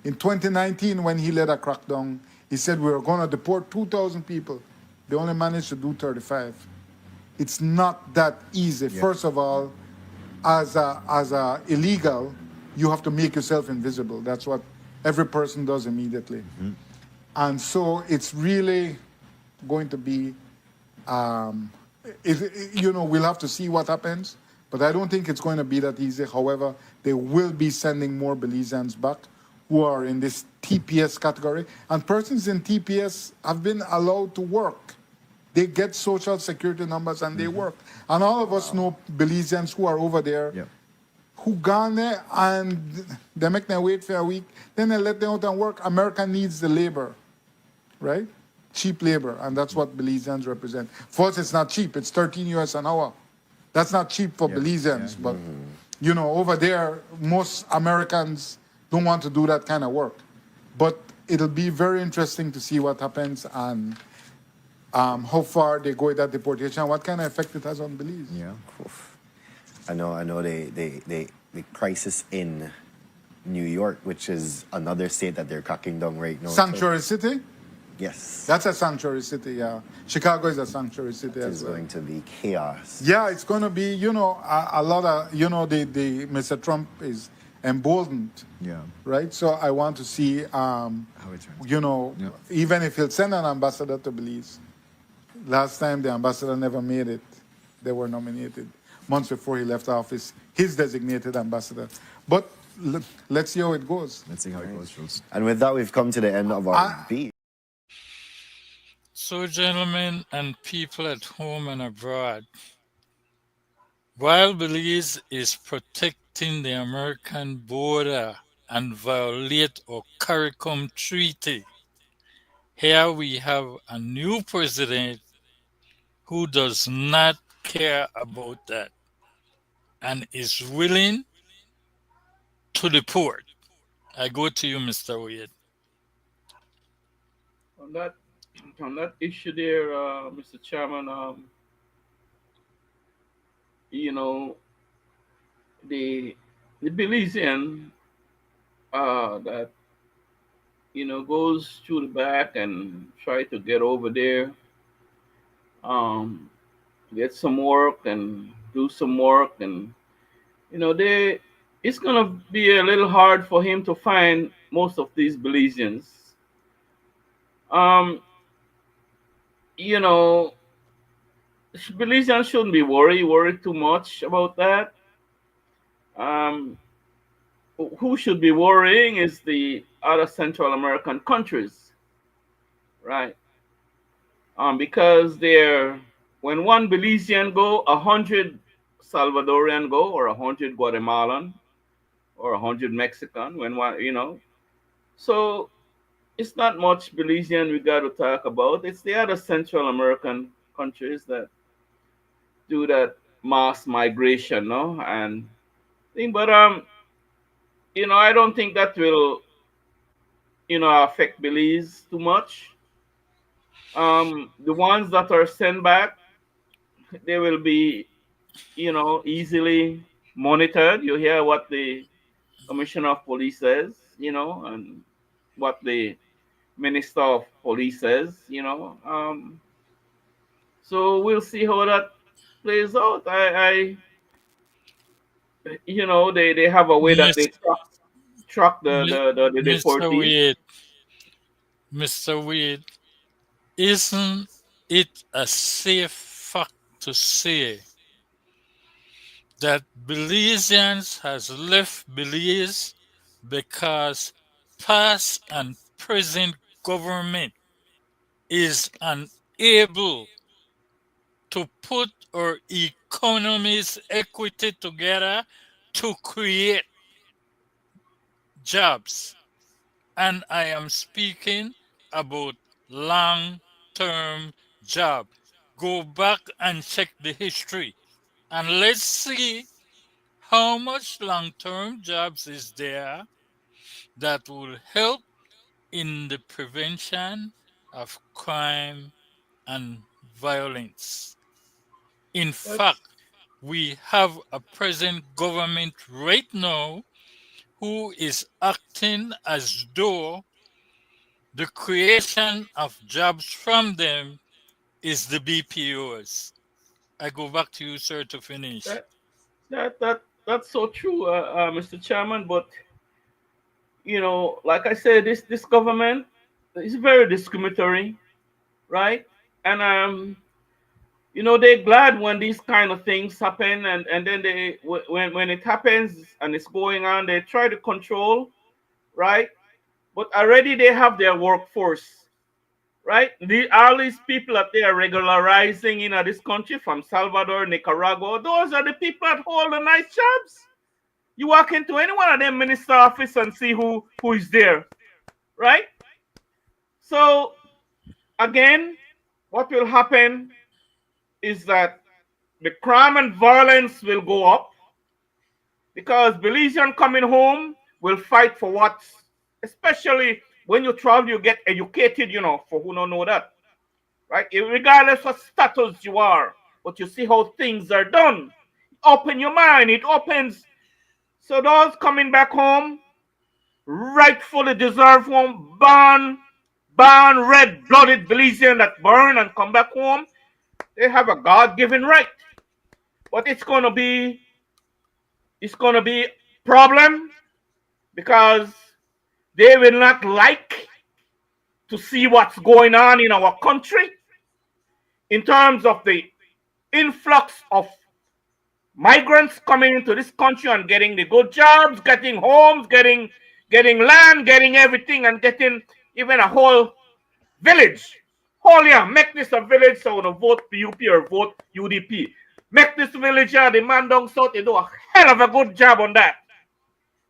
In 2019, when he led a crackdown, he said we were going to deport 2,000 people. They only managed to do 35. It's not that easy. First of all, as a illegal, you have to make yourself invisible. That's what every person does immediately. And so it's really going to be, we'll have to see what happens, but I don't think it's going to be that easy. However, they will be sending more Belizeans back who are in this TPS category. And persons in TPS have been allowed to work. They get social security numbers and they work. And all of us know Belizeans who are over there who gone there and they make them wait for a week, then they let them out and work. America needs the labor, right? Cheap labor, and that's what Belizeans represent. For us, it's not cheap. It's 13 US an hour. That's not cheap for Belizeans, but you know, over there, most Americans don't want to do that kind of work. But it'll be very interesting to see what happens and how far they go with that deportation, what kind of effect it has on Belize. Yeah. I know the crisis in New York, which is another state that they're cracking down right now. Sanctuary city? Yes. That's a sanctuary city, yeah. Chicago is a sanctuary city as well. It's going to be chaos. Yeah, it's going to be, you know, a lot of, you know, the Mr. Trump is emboldened. Yeah. Right? So I want to see, you know, even if he'll send an ambassador to Belize. Last time the ambassador never made it. They were nominated. Months before he left office, his designated ambassador. But let's see how it goes. Let's see how it goes, Jules. And with that, we've come to the end of our beat. So, gentlemen and people at home and abroad, while Belize is protecting the American border and violate our CARICOM treaty, here we have a new president who does not care about that and is willing to deport. I go to you, Mr. Wade. On that issue there, Mr. Chairman, you know, the Belizean that, you know, goes through the back and try to get over there, get some work and do some work, and you know, it's gonna be a little hard for him to find most of these Belizeans. You know, Belizeans shouldn't be worried too much about that. Who should be worrying is the other Central American countries, right? Because when one Belizean go, 100 Salvadorian go, or 100 Guatemalan, or 100 Mexican. When one, you know, so it's not much Belizean we got to talk about. It's the other Central American countries that do that mass migration, no, and thing. But you know, I don't think that will affect Belize too much. The ones that are sent back, they will be, easily monitored. You hear what the commissioner of police says, and what the minister of police says, so we'll see how that plays out. They have a way that Miss, they track Mi- the Mr. deportees. Wade, Mr. Wade, isn't it a safe fact to say that Belizeans has left Belize because past and present government is unable to put our economy's equity together to create jobs? And I am speaking about long-term job. Go back and check the history and let's see how much long-term jobs is there that will help in the prevention of crime and violence. In fact, That's we have a present government right now who is acting as though the creation of jobs from them is the BPOs. I go back to you, sir, to finish. that that's so true, Mr. Chairman. But like I said, this government is very discriminatory, right? And they're glad when these kind of things happen, and then when it happens and it's going on, they try to control, right? But already they have their workforce, right? All these people that they are regularizing in this country from Salvador, Nicaragua, those are the people that hold the nice jobs. You walk into any one of them minister office and see who is there, right? So again, what will happen is that the crime and violence will go up because Belizean coming home will fight for what, especially when you travel, you get educated, for who don't know that, right? Regardless of status you are, but you see how things are done. Open your mind, it opens. So those coming back home rightfully deserve home, born red-blooded Belizean that burn and come back home. They have a God-given right. But it's gonna be problem because they will not like to see what's going on in our country in terms of the influx of migrants coming into this country and getting the good jobs, getting homes, getting land, getting everything, and getting even a whole village. Oh yeah, make this a village so we vote PUP or vote UDP. Make this village the man down south, they do a hell of a good job on that.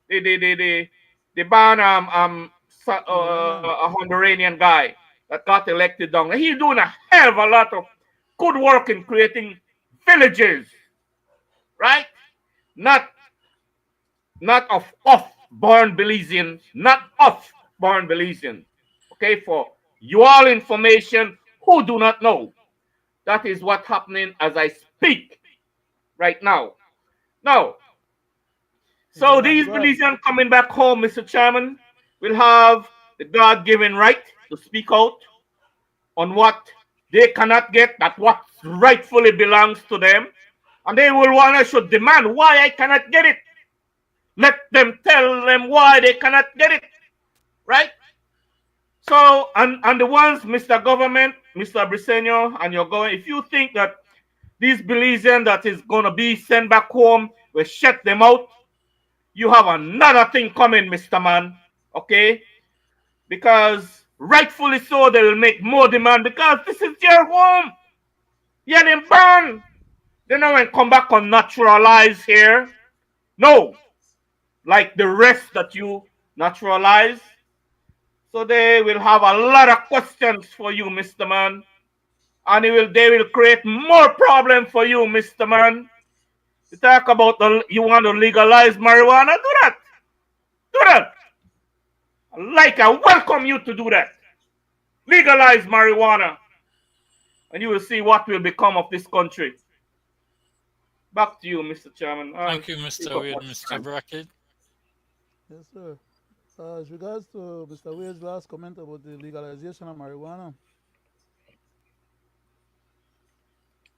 They ban Leonard, a Honduranian guy that got elected down there. He's doing a hell of a lot of good work in creating villages, right? Not of born Belizean, not of born Belizean. Okay, for you all information who do not know. That is what's happening as I speak right now. Now, you better so not these brag. Belizeans coming back home, Mr. Chairman, will have the God-given right to speak out on what they cannot get, that what rightfully belongs to them. And they will want to should demand why I cannot get it. Let them tell them why they cannot get it. Right? So, and the ones, Mr. Government, Mr. Briseño, and you're going, if you think that these Belizean that is going to be sent back home will shut them out, you have another thing coming, Mr. Man. Okay? Because rightfully so, they will make more demand because this is their home. Yeah, them burn. They don't come back on naturalize here. No. Like the rest that you naturalize. So they will have a lot of questions for you, Mr. Man. And they will create more problem for you, Mr. Man. You talk about you want to legalize marijuana, do that. Do that. Like, I welcome you to do that. Legalize marijuana, and you will see what will become of this country. Back to you, Mr. Chairman. I'll Thank you, take Mr. up Wade. much Mr. time. Brackett. Yes, sir. As regards to Mr. Wade's last comment about the legalization of marijuana,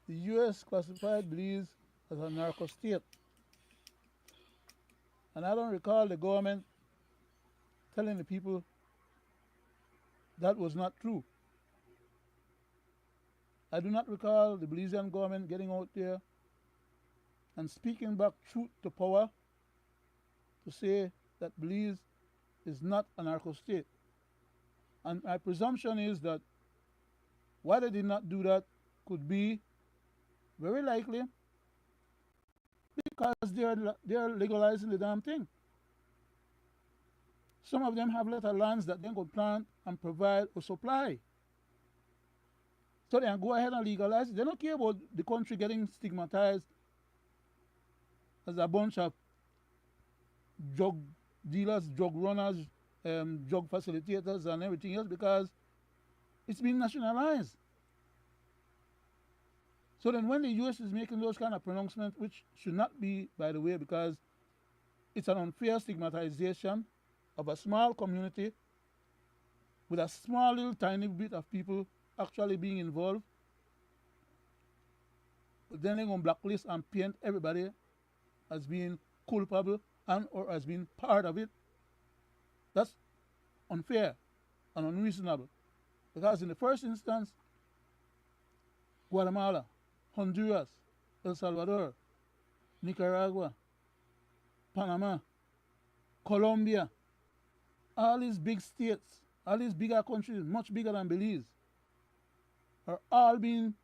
the U.S. classified Belize as a narco state, and I don't recall the government telling the people that was not true. I do not recall the Belizean government getting out there and speaking back truth to power to say that Belize is not a narco state. And my presumption is that why they did not do that could be very likely because they're legalizing the damn thing. Some of them have little lands that they could plant and provide or supply. So they can go ahead and legalize it. They don't care about the country getting stigmatized as a bunch of drug dealers, drug runners, drug facilitators, and everything else because it's been nationalized. So then when the US is making those kind of pronouncements, which should not be, by the way, because it's an unfair stigmatization of a small community with a small little tiny bit of people actually being involved, but then they're going to blacklist and paint everybody as being culpable and or as being part of it. That's unfair and unreasonable. Because in the first instance, Guatemala, Honduras, El Salvador, Nicaragua, Panama, Colombia, all these big states, all these bigger countries, much bigger than Belize, are all being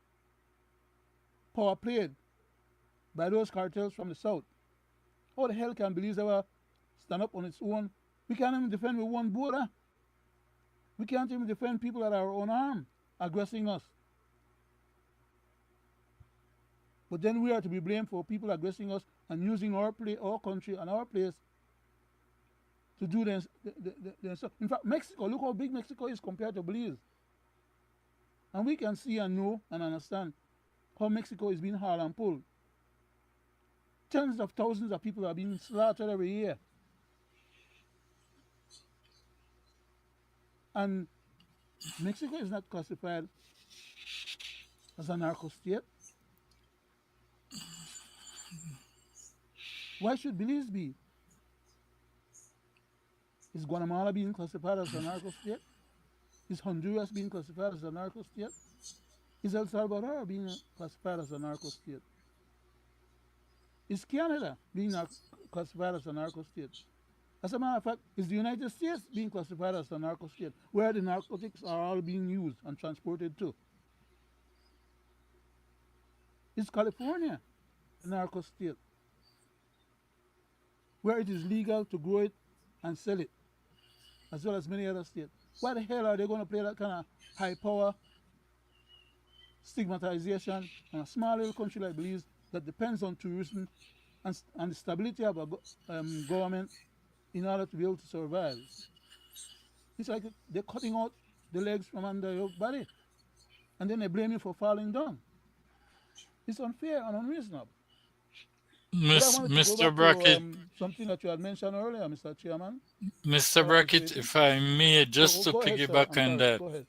power played by those cartels from the south. How the hell can Belize ever stand up on its own? We can't even defend with one border. We can't even defend people that are our own arm aggressing us. But then we are to be blamed for people aggressing us and using our country and our place to do this. In fact, Mexico, look how big Mexico is compared to Belize. And we can see and know and understand how Mexico is being hauled and pulled. Tens of thousands of people are being slaughtered every year. And Mexico is not classified as a narco state. Why should Belize be? Is Guatemala being classified as a narco state? Is Honduras being classified as a narco state? Is El Salvador being classified as a narco state? Is Canada being classified as a narco state? As a matter of fact, is the United States being classified as a narco state, where the narcotics are all being used and transported to? Is California a narco state, where it is legal to grow it and sell it, as well as many other states? Why the hell are they going to play that kind of high power stigmatization on a small little country like Belize that depends on tourism and the stability of a government in order to be able to survive? It's like they're cutting out the legs from under your body and then they blame you for falling down. It's unfair and unreasonable. But I wanted to go Mr. back Brackett, to something that you had mentioned earlier, Mr. Chairman. Mr. Brackett, if I may, just to Go ahead, sir. piggyback I'm on sorry. that, Go ahead.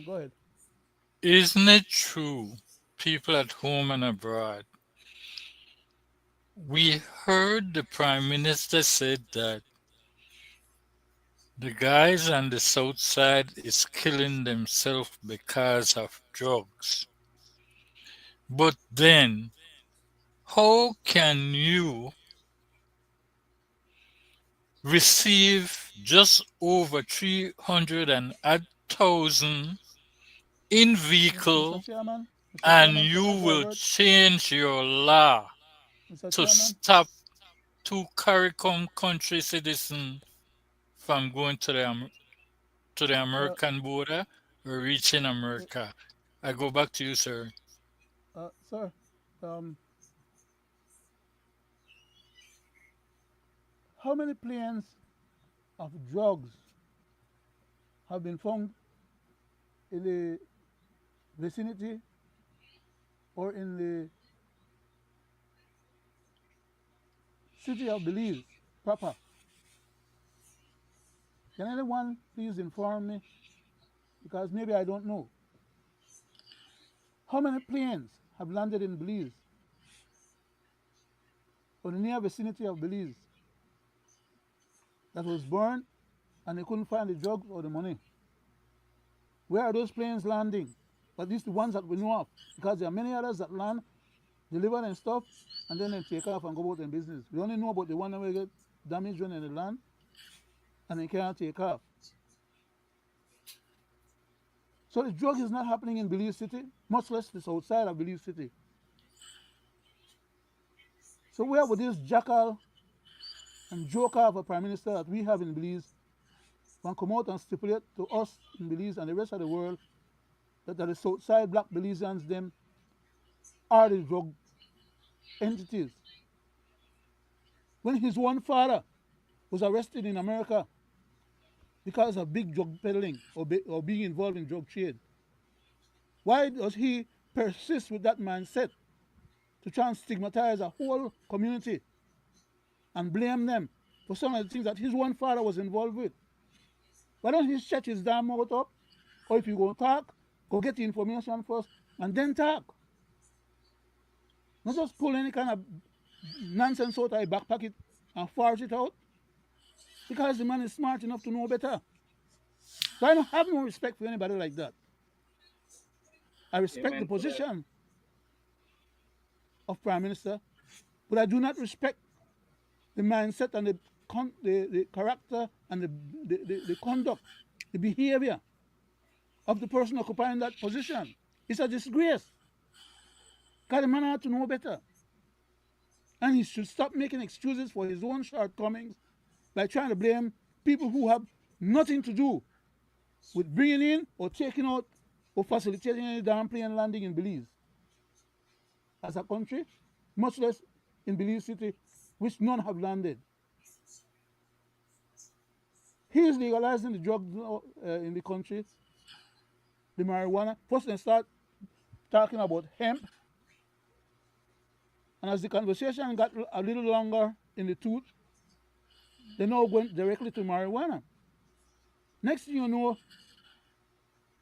Go ahead. isn't it true, people at home and abroad, we heard the Prime Minister said that the guys on the south side is killing themselves because of drugs. But then, how can you receive just over 300,000 in Mr. vehicle Chairman, Mr. and Chairman, can you I will divert? change your law Mr. to Chairman, stop two CARICOM country citizens from going to the uh, American border or reaching America? I go back to you, sir. sir, um, how many planes of drugs have been found in the vicinity or in the city of Belize proper? Can anyone please inform me? Because maybe I don't know. How many planes have landed in Belize or the near vicinity of Belize that was burned and they couldn't find the drugs or the money? Where are those planes landing? But these are the ones that we know of, because there are many others that land, deliver and stuff, and then they take off and go about their business. We only know about the one that will get damaged when they land and they can't take off. So the drug is not happening in Belize City, much less it's outside of Belize City. So where would this jackal and joker of a prime minister that we have in Belize can come out and stipulate to us in Belize and the rest of the world that the Southside black Belizeans them are the drug entities? When his one father was arrested in America because of big drug peddling or being involved in drug trade, why does he persist with that mindset to try and stigmatize a whole community and blame them for some of the things that his one father was involved with? Why don't he shut his damn mouth up? Or if you go talk, go get the information first and then talk. Not just pull any kind of nonsense out of your back pocket and forge it out, because the man is smart enough to know better. So I don't have no respect for anybody like that. I respect the position of Prime Minister, but I do not respect the mindset and the character and the conduct, the behavior of the person occupying that position. It's a disgrace. Because the man had to know better. And he should stop making excuses for his own shortcomings by trying to blame people who have nothing to do with bringing in or taking out or facilitating any damn plane landing in Belize as a country, much less in Belize City, which none have landed. He is legalizing the drugs in the country, the marijuana. First they start talking about hemp, and as the conversation got a little longer in the tooth, they now went directly to marijuana. Next thing you know,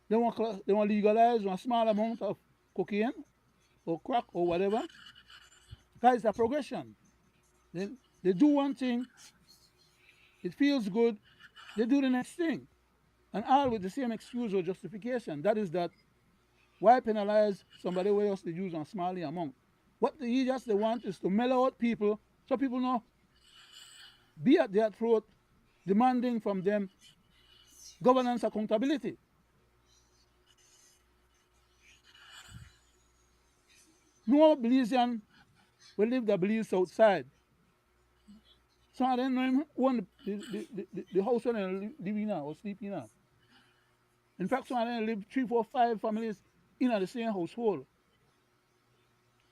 they want to legalize a small amount of cocaine or crack or whatever. Because it's a progression. They do one thing, it feels good, they do the next thing. And all with the same excuse or justification. That is that, why penalize somebody where else they use a small amount? What the idiots they want is to mellow out people so people know, be at their throat, demanding from them governance accountability. No Belizean will live the Belize outside. Some of them don't even own the house where they live in or sleep in. In fact, some of them live 3, 4, 5 families in the same household.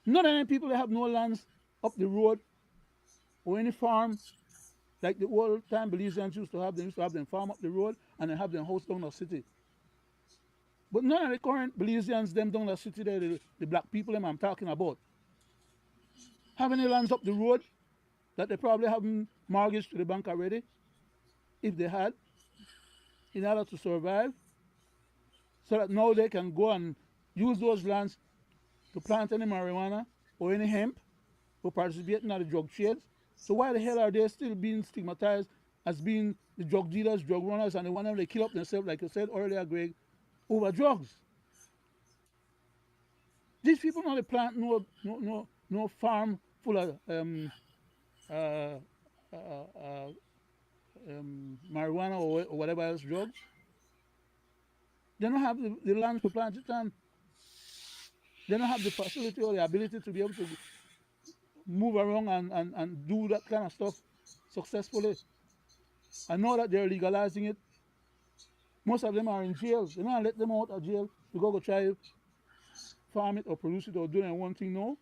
None of them people that have no lands up the road or any farm like the old time Belizeans used to have. They used to have them farm up the road and they have their house down the city. But none of the current Belizeans, them down the city there, the black people them I'm talking about, have any lands up the road that they probably haven't mortgaged to the bank already, if they had, in order to survive, so that now they can go and use those lands to plant any marijuana or any hemp or participate in the drug trades. So why the hell are they still being stigmatized as being the drug dealers, drug runners, and the one they kill up themselves, like you said earlier, Greg, over drugs? These people know they plant no farm full of marijuana or whatever else drugs. They don't have the land to plant it on. They don't have the facility or the ability to be able to move around and do that kind of stuff successfully. I know that they're legalizing it. Most of them are in jail. They don't let them out of jail to go try farm it or produce it or do one thing. No.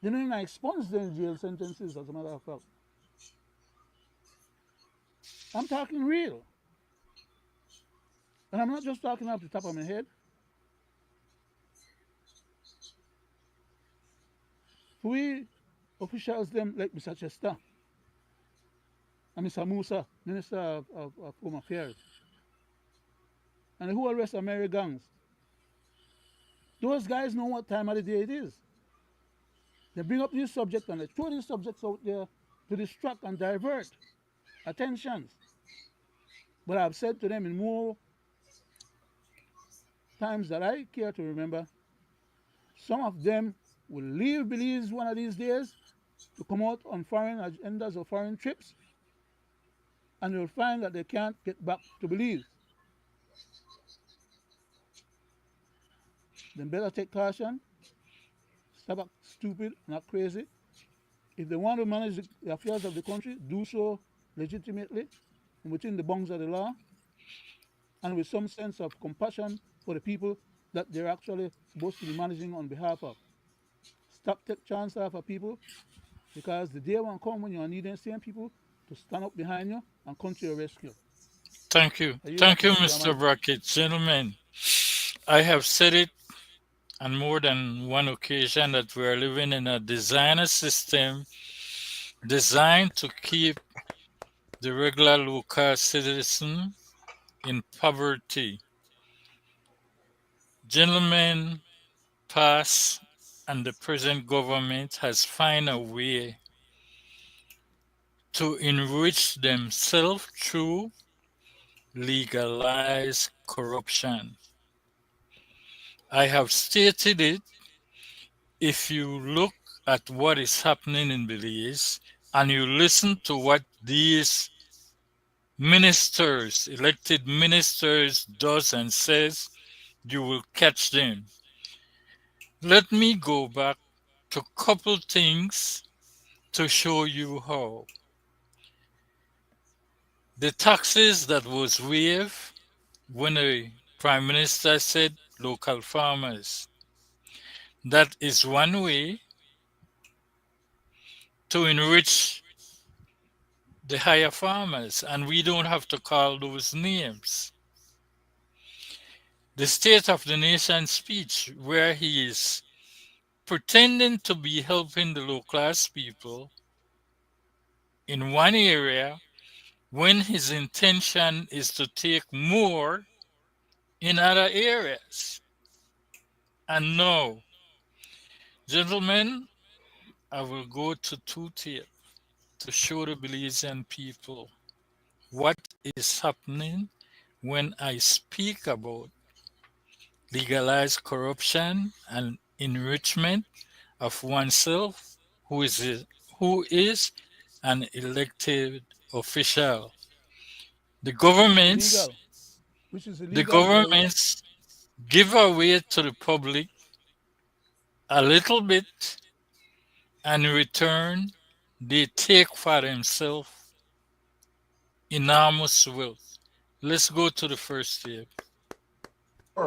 They don't even expunge their jail sentences, as a matter of fact. I'm talking real. And I'm not just talking off the top of my head. We officials them like Mr. Chester and Mr. Musa, Minister of Home Affairs, and the whole rest of Mary gangs. Those guys know what time of the day it is. They bring up these subjects and they throw these subjects out there to distract and divert attentions. But I've said to them in more times that I care to remember, some of them will leave Belize one of these days to come out on foreign agendas or foreign trips, and they'll find that they can't get back to Belize. Then better take caution, stop acting stupid, not crazy. If they want to manage the affairs of the country, do so legitimately and within the bounds of the law, and with some sense of compassion for the people that they're actually supposed to be managing on behalf of. Stop take chance off of people, because the day will come when you're needing same people to stand up behind you and come to your rescue. Thank you. Thank you, Mr. Brackett. Gentlemen, I have said it on more than one occasion that we are living in a designer system designed to keep the regular local citizen in poverty. Gentlemen, past and the present government has found a way to enrich themselves through legalized corruption. I have stated it. If you look at what is happening in Belize and you listen to what these ministers, elected ministers, does and says, you will catch them. Let me go back to a couple things to show you how. The taxes that was waived when the Prime Minister said local farmers. That is one way to enrich the higher farmers, and we don't have to call those names. The State of the Nation speech, where he is pretending to be helping the low-class people in one area when his intention is to take more in other areas. And now, gentlemen, I will go to two tapes to show the Belizean people what is happening when I speak about legalized corruption and enrichment of oneself who is an elected official. The governments give away to the public a little bit, and in return they take for themselves enormous wealth. Let's go to the first tape.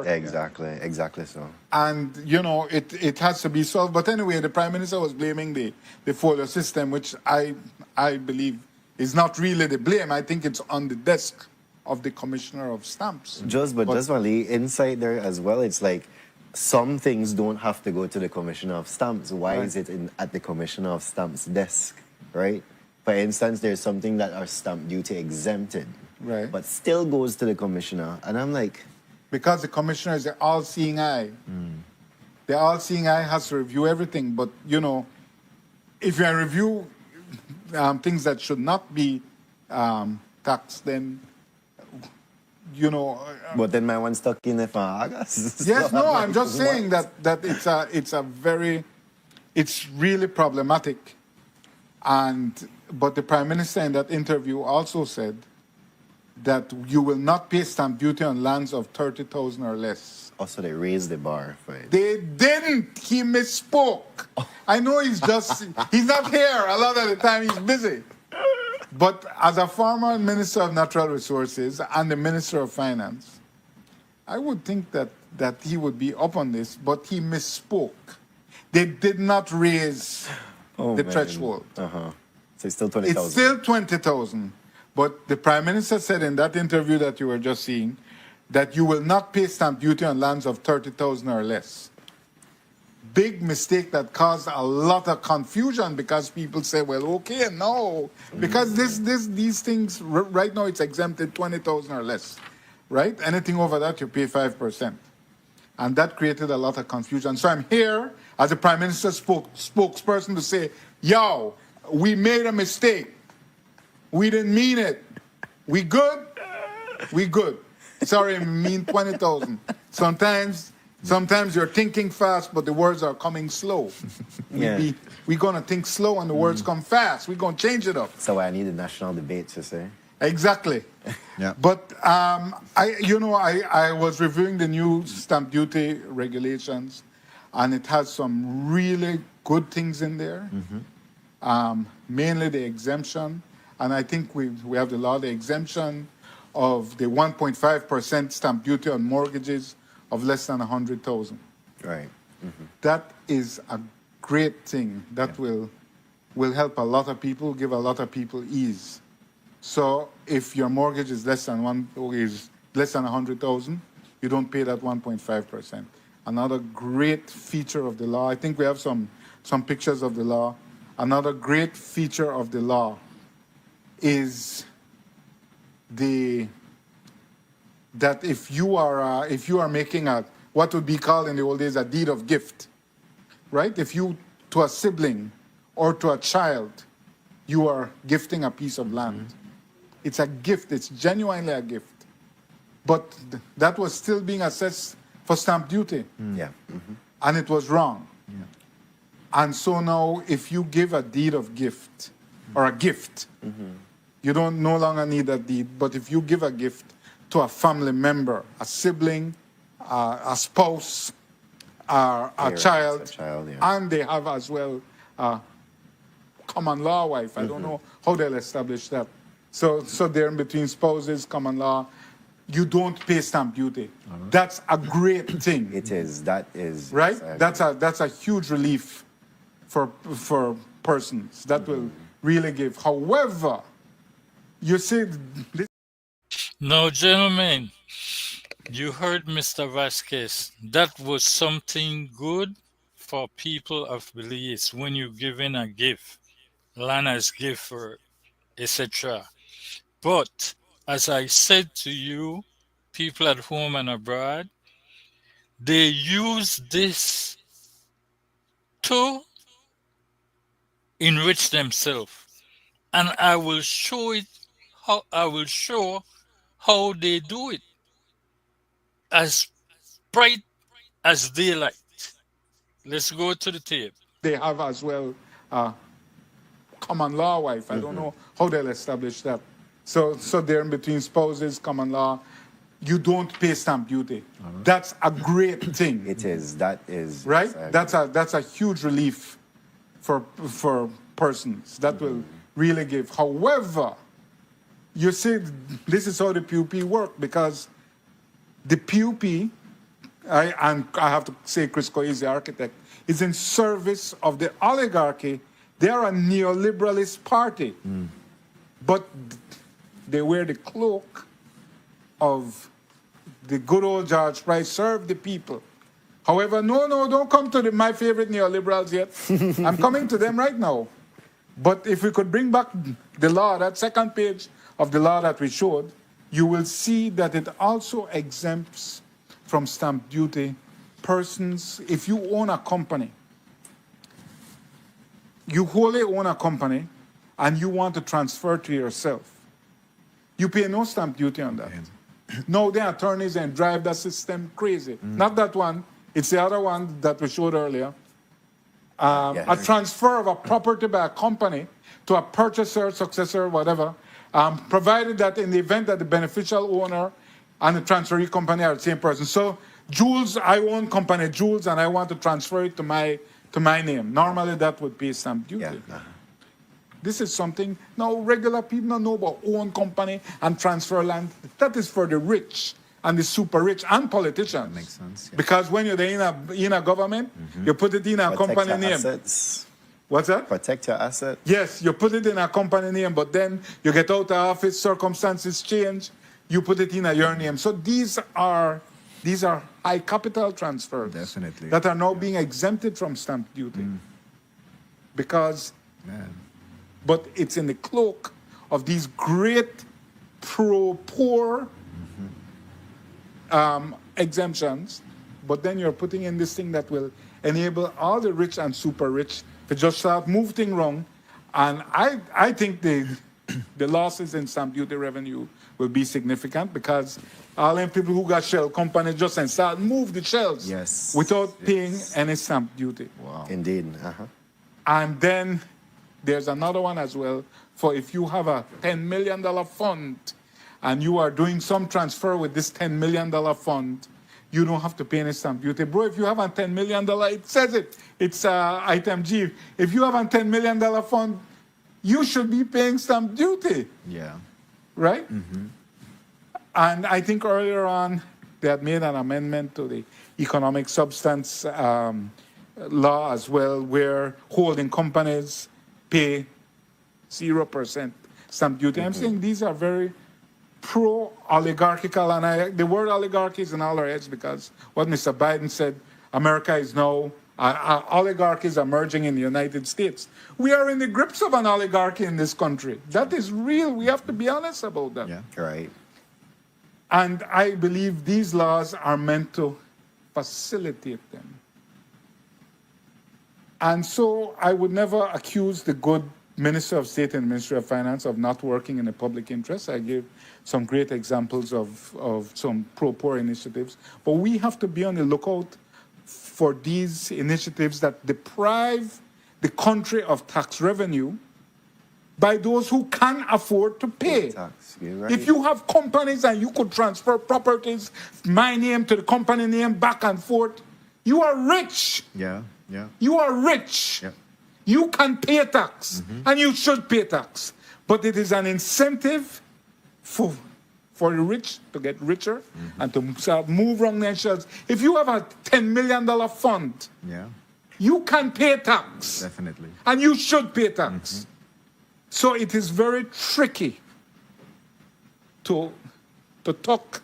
Exactly so. And, you know, it has to be solved. But anyway, the Prime Minister was blaming the folio system, which I believe is not really the blame. I think it's on the desk of the Commissioner of Stamps. Just Mali, inside there as well, it's like some things don't have to go to the Commissioner of Stamps. Why is it at the Commissioner of Stamps' desk, right? For instance, there's something that are stamp duty exempted, right, but still goes to the Commissioner. And I'm like... Because the Commissioner is the all-seeing eye. The all-seeing eye has to review everything. But, you know, if you review things that should not be taxed, then, you know... But then my one stuck in it for August. Yes, no, I'm just saying that it's really problematic. But the Prime Minister in that interview also said that you will not pay stamp duty on lands of 30,000 or less. Also, they raised the bar for it. They didn't. He misspoke. I know he's not here. A lot of the time he's busy. But as a former Minister of Natural Resources and the Minister of Finance, I would think that he would be up on this, but he misspoke. They did not raise the threshold. So it's still 20,000. It's still 20,000. But the Prime Minister said in that interview that you were just seeing that you will not pay stamp duty on lands of 30,000 or less. Big mistake that caused a lot of confusion because people say, well, okay, no, because these things, right now it's exempted 20,000 or less, right? Anything over that, you pay 5%. And that created a lot of confusion. So I'm here as a Prime Minister spokesperson to say, yo, we made a mistake. We didn't mean it. We good? We good. Sorry, I mean 20,000. Sometimes you're thinking fast, but the words are coming slow. We're going to think slow and the words come fast. We're going to change it up. So I need a national debate to say. Exactly. Yeah. But I was reviewing the new stamp duty regulations, and it has some really good things in there. Mainly the exemption, and I think we have the law, the exemption of the 1.5% stamp duty on mortgages of less than 100,000. Right. That is a great thing. That will help a lot of people, give a lot of people ease. So if your mortgage is less than 100,000, you don't pay that 1.5%. Another great feature of the law. I think we have some pictures of the law. Another great feature of the law is that if you are making what would be called in the old days a deed of gift, right? If you, to a sibling or to a child, you are gifting a piece of land. It's a gift. It's genuinely a gift. But that was still being assessed for stamp duty. And it was wrong. And so now, if you give a deed of gift, or a gift, you don't no longer need that deed. But if you give a gift to a family member, a sibling, a spouse, a child, and they have as well a common law wife. I don't know how they'll establish that. So they're in between spouses, common law. You don't pay stamp duty. That's a great thing. It is. That is. Right? That's a huge relief for persons. That will really give. However, you see, Now, gentlemen, you heard Mr. Vasquez. That was something good for people of Belize when you give in a gift, Lana's gift, etc. But as I said to you, people at home and abroad, they use this to enrich themselves. And I will show how they do it as bright as daylight. Let's go to the tape. they have as well common law wife. I don't know how they'll establish that. So they're in between spouses, common law. You don't pay stamp duty. That's a great thing. It is. That is. Right? That's a huge relief for persons. That will really give. However, you see, this is how the PUP work, because the PUP, and I have to say Chris Coy is the architect, is in service of the oligarchy. They are a neoliberalist party. But they wear the cloak of the good old George Price, serve the people. However, no, don't come to my favorite neoliberals yet. I'm coming to them right now. But if we could bring back the law, that second page of the law that we showed, you will see that it also exempts from stamp duty persons. If you own a company, you wholly own a company, and you want to transfer to yourself, you pay no stamp duty on that. No, the attorneys and drive that system crazy. Not that one. It's the other one that we showed earlier. A transfer of a property by a company to a purchaser, successor, whatever, provided that in the event that the beneficial owner and the transferee company are the same person. So, Jules, I own company Jules, and I want to transfer it to my name. Normally, that would pay stamp duty. This is something, now regular people don't know about own company and transfer land. That is for the rich and the super rich and politicians. That makes sense. Yeah. Because when you're in a government, you put it in a company name. Assets. What's that? Protect your asset. Yes, you put it in a company name, but then you get out of office, circumstances change, you put it in your name. So these are high capital transfers. Definitely. That are now being exempted from stamp duty. Because, but it's in the cloak of these great pro-poor exemptions, but then you're putting in this thing that will enable all the rich and super rich to just start move things wrong. And I think the losses in stamp duty revenue will be significant because all them people who got shell companies just and start move the shells without paying any stamp duty. Wow. Indeed. And then there's another one as well for if you have a $10 million fund and you are doing some transfer with this $10 million fund, you don't have to pay any stamp duty. Bro, if you have a $10 million, it says it. It's item G. If you have a $10 million fund, you should be paying stamp duty. Yeah. Right? And I think earlier on, they had made an amendment to the economic substance law as well, where holding companies pay 0% stamp duty. I'm saying these are very pro-oligarchical, and the word oligarchy is in all our heads because what Mr. Biden said, America is now, oligarchies are emerging in the United States. We are in the grips of an oligarchy in this country. That is real. We have to be honest about that. Yeah, right. And I believe these laws are meant to facilitate them. And so I would never accuse the good Minister of State and Ministry of Finance of not working in the public interest. I gave some great examples of some pro-poor initiatives. But we have to be on the lookout for these initiatives that deprive the country of tax revenue by those who can afford to pay. Right. If you have companies and you could transfer properties, my name to the company name, back and forth, you are rich. Yeah. You are rich. Yeah. You can pay tax, and you should pay tax. But it is an incentive for the rich to get richer and to start move around their shells. If you have a $10 million fund, you can pay tax. Definitely. And you should pay tax. So it is very tricky to tuck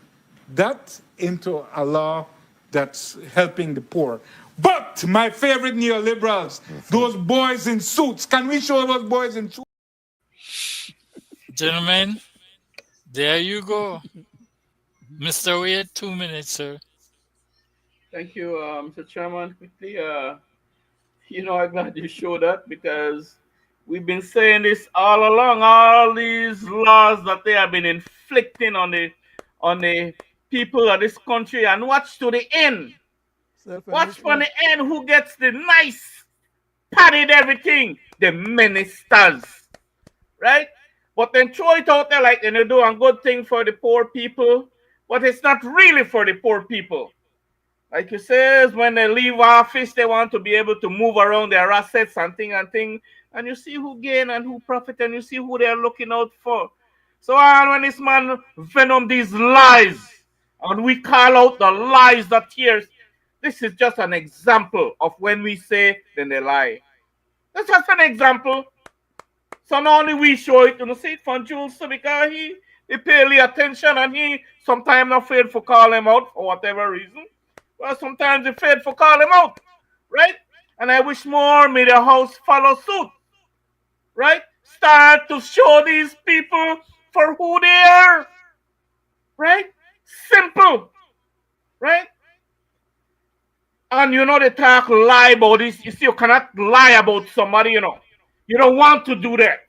that into a law that's helping the poor. But my favorite neoliberals, those boys in suits. Can we show those boys in suits? Gentlemen, there you go. Mr. Wade, 2 minutes, sir. Thank you, Mr. Chairman. Quickly, I'm glad you showed that because we've been saying this all along. All these laws that they have been inflicting on the people of this country, and watch to the end. Watch from the end who gets the nice padded everything. The ministers, right? But then throw it out there like they do a good thing for the poor people, but it's not really for the poor people. Like you says, when they leave office, they want to be able to move around their assets and thing. And you see who gain and who profit, and you see who they're looking out for. So when this man venom these lies, and we call out the lies that tears, this is just an example of when we say, then they lie. That's just an example. So not only we show it, see it from Jules, so because he pay the attention, and he sometimes not afraid for call him out for whatever reason. Well, sometimes he afraid for call him out, right? And I wish more media house follow suit, right? Start to show these people for who they are, right? Simple, right? And they talk lie about this. You see, you cannot lie about somebody, You don't want to do that.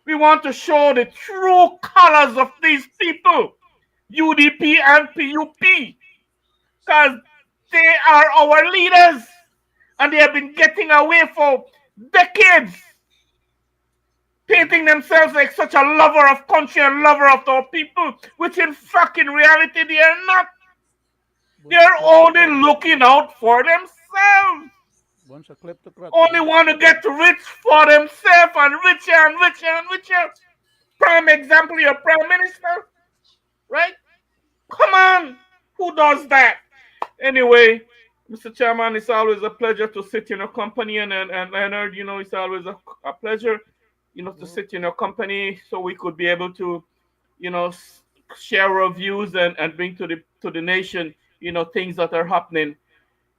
We want to show the true colors of these people, UDP and PUP, because they are our leaders, and they have been getting away for decades, painting themselves like such a lover of country and lover of our people, which in fact, in reality, they are not. They're only looking out for themselves. Bunch of kleptocrats. Only want to get rich for themselves, and richer and richer and richer. Prime example, your prime minister, right? Come on, who does that? Anyway, Mr. Chairman, it's always a pleasure to sit in your company, and Leonard, it's always a pleasure, to sit in your company, so we could be able to, share our views and bring to the nation, things that are happening,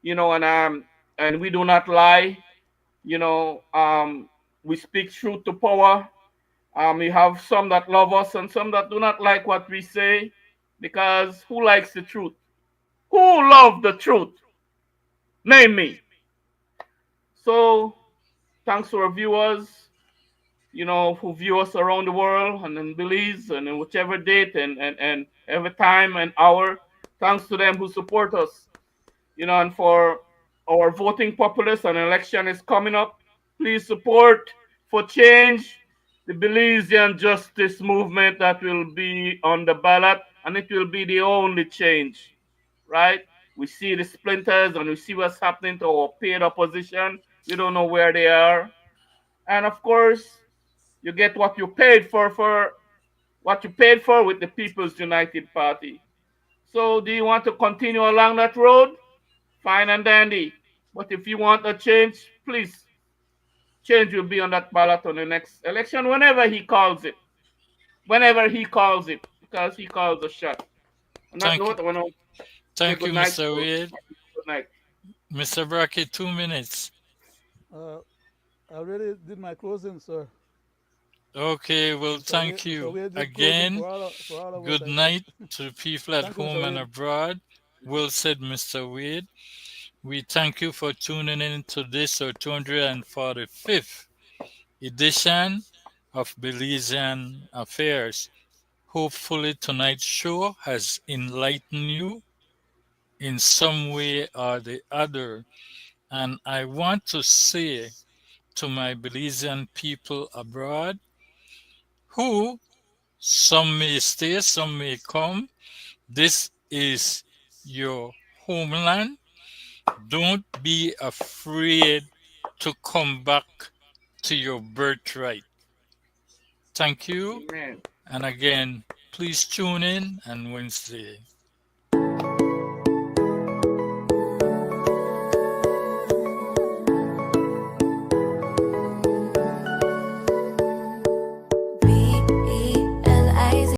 and we do not lie, you know. We speak truth to power. We have some that love us and some that do not like what we say, because who likes the truth? Who love the truth? Name me. So thanks to our viewers, who view us around the world and in Belize and in whichever date and every time and hour. Thanks to them who support us, and for our voting populace, an election is coming up. Please support for change the Belizean justice movement that will be on the ballot, and it will be the only change, right? We see the splinters and we see what's happening to our paid opposition. We don't know where they are. And of course, you get what you paid for what you paid for with the People's United Party. So do you want to continue along that road? Fine and dandy. But if you want a change, please, change will be on that ballot on the next election whenever he calls it. Whenever he calls it, because he calls the shot. On that Thank you. note, I want to say Thank good you, night. Mr. Wade. Good night. Mr. Brackett, 2 minutes. I already did my closing, sir. Okay, well, thank Mr. you Wade did closing again. for all of us, Good I guess. night to people at Thank you, home Mr. and Wade. abroad. Well said, Mr. Wade. We thank you for tuning in to this, our 245th edition of Belizean Affairs. Hopefully, tonight's show has enlightened you in some way or the other. And I want to say to my Belizean people abroad, who some may stay, some may come, this is your homeland. Don't be afraid to come back to your birthright. Thank you. Amen. And again, please tune in on Wednesday.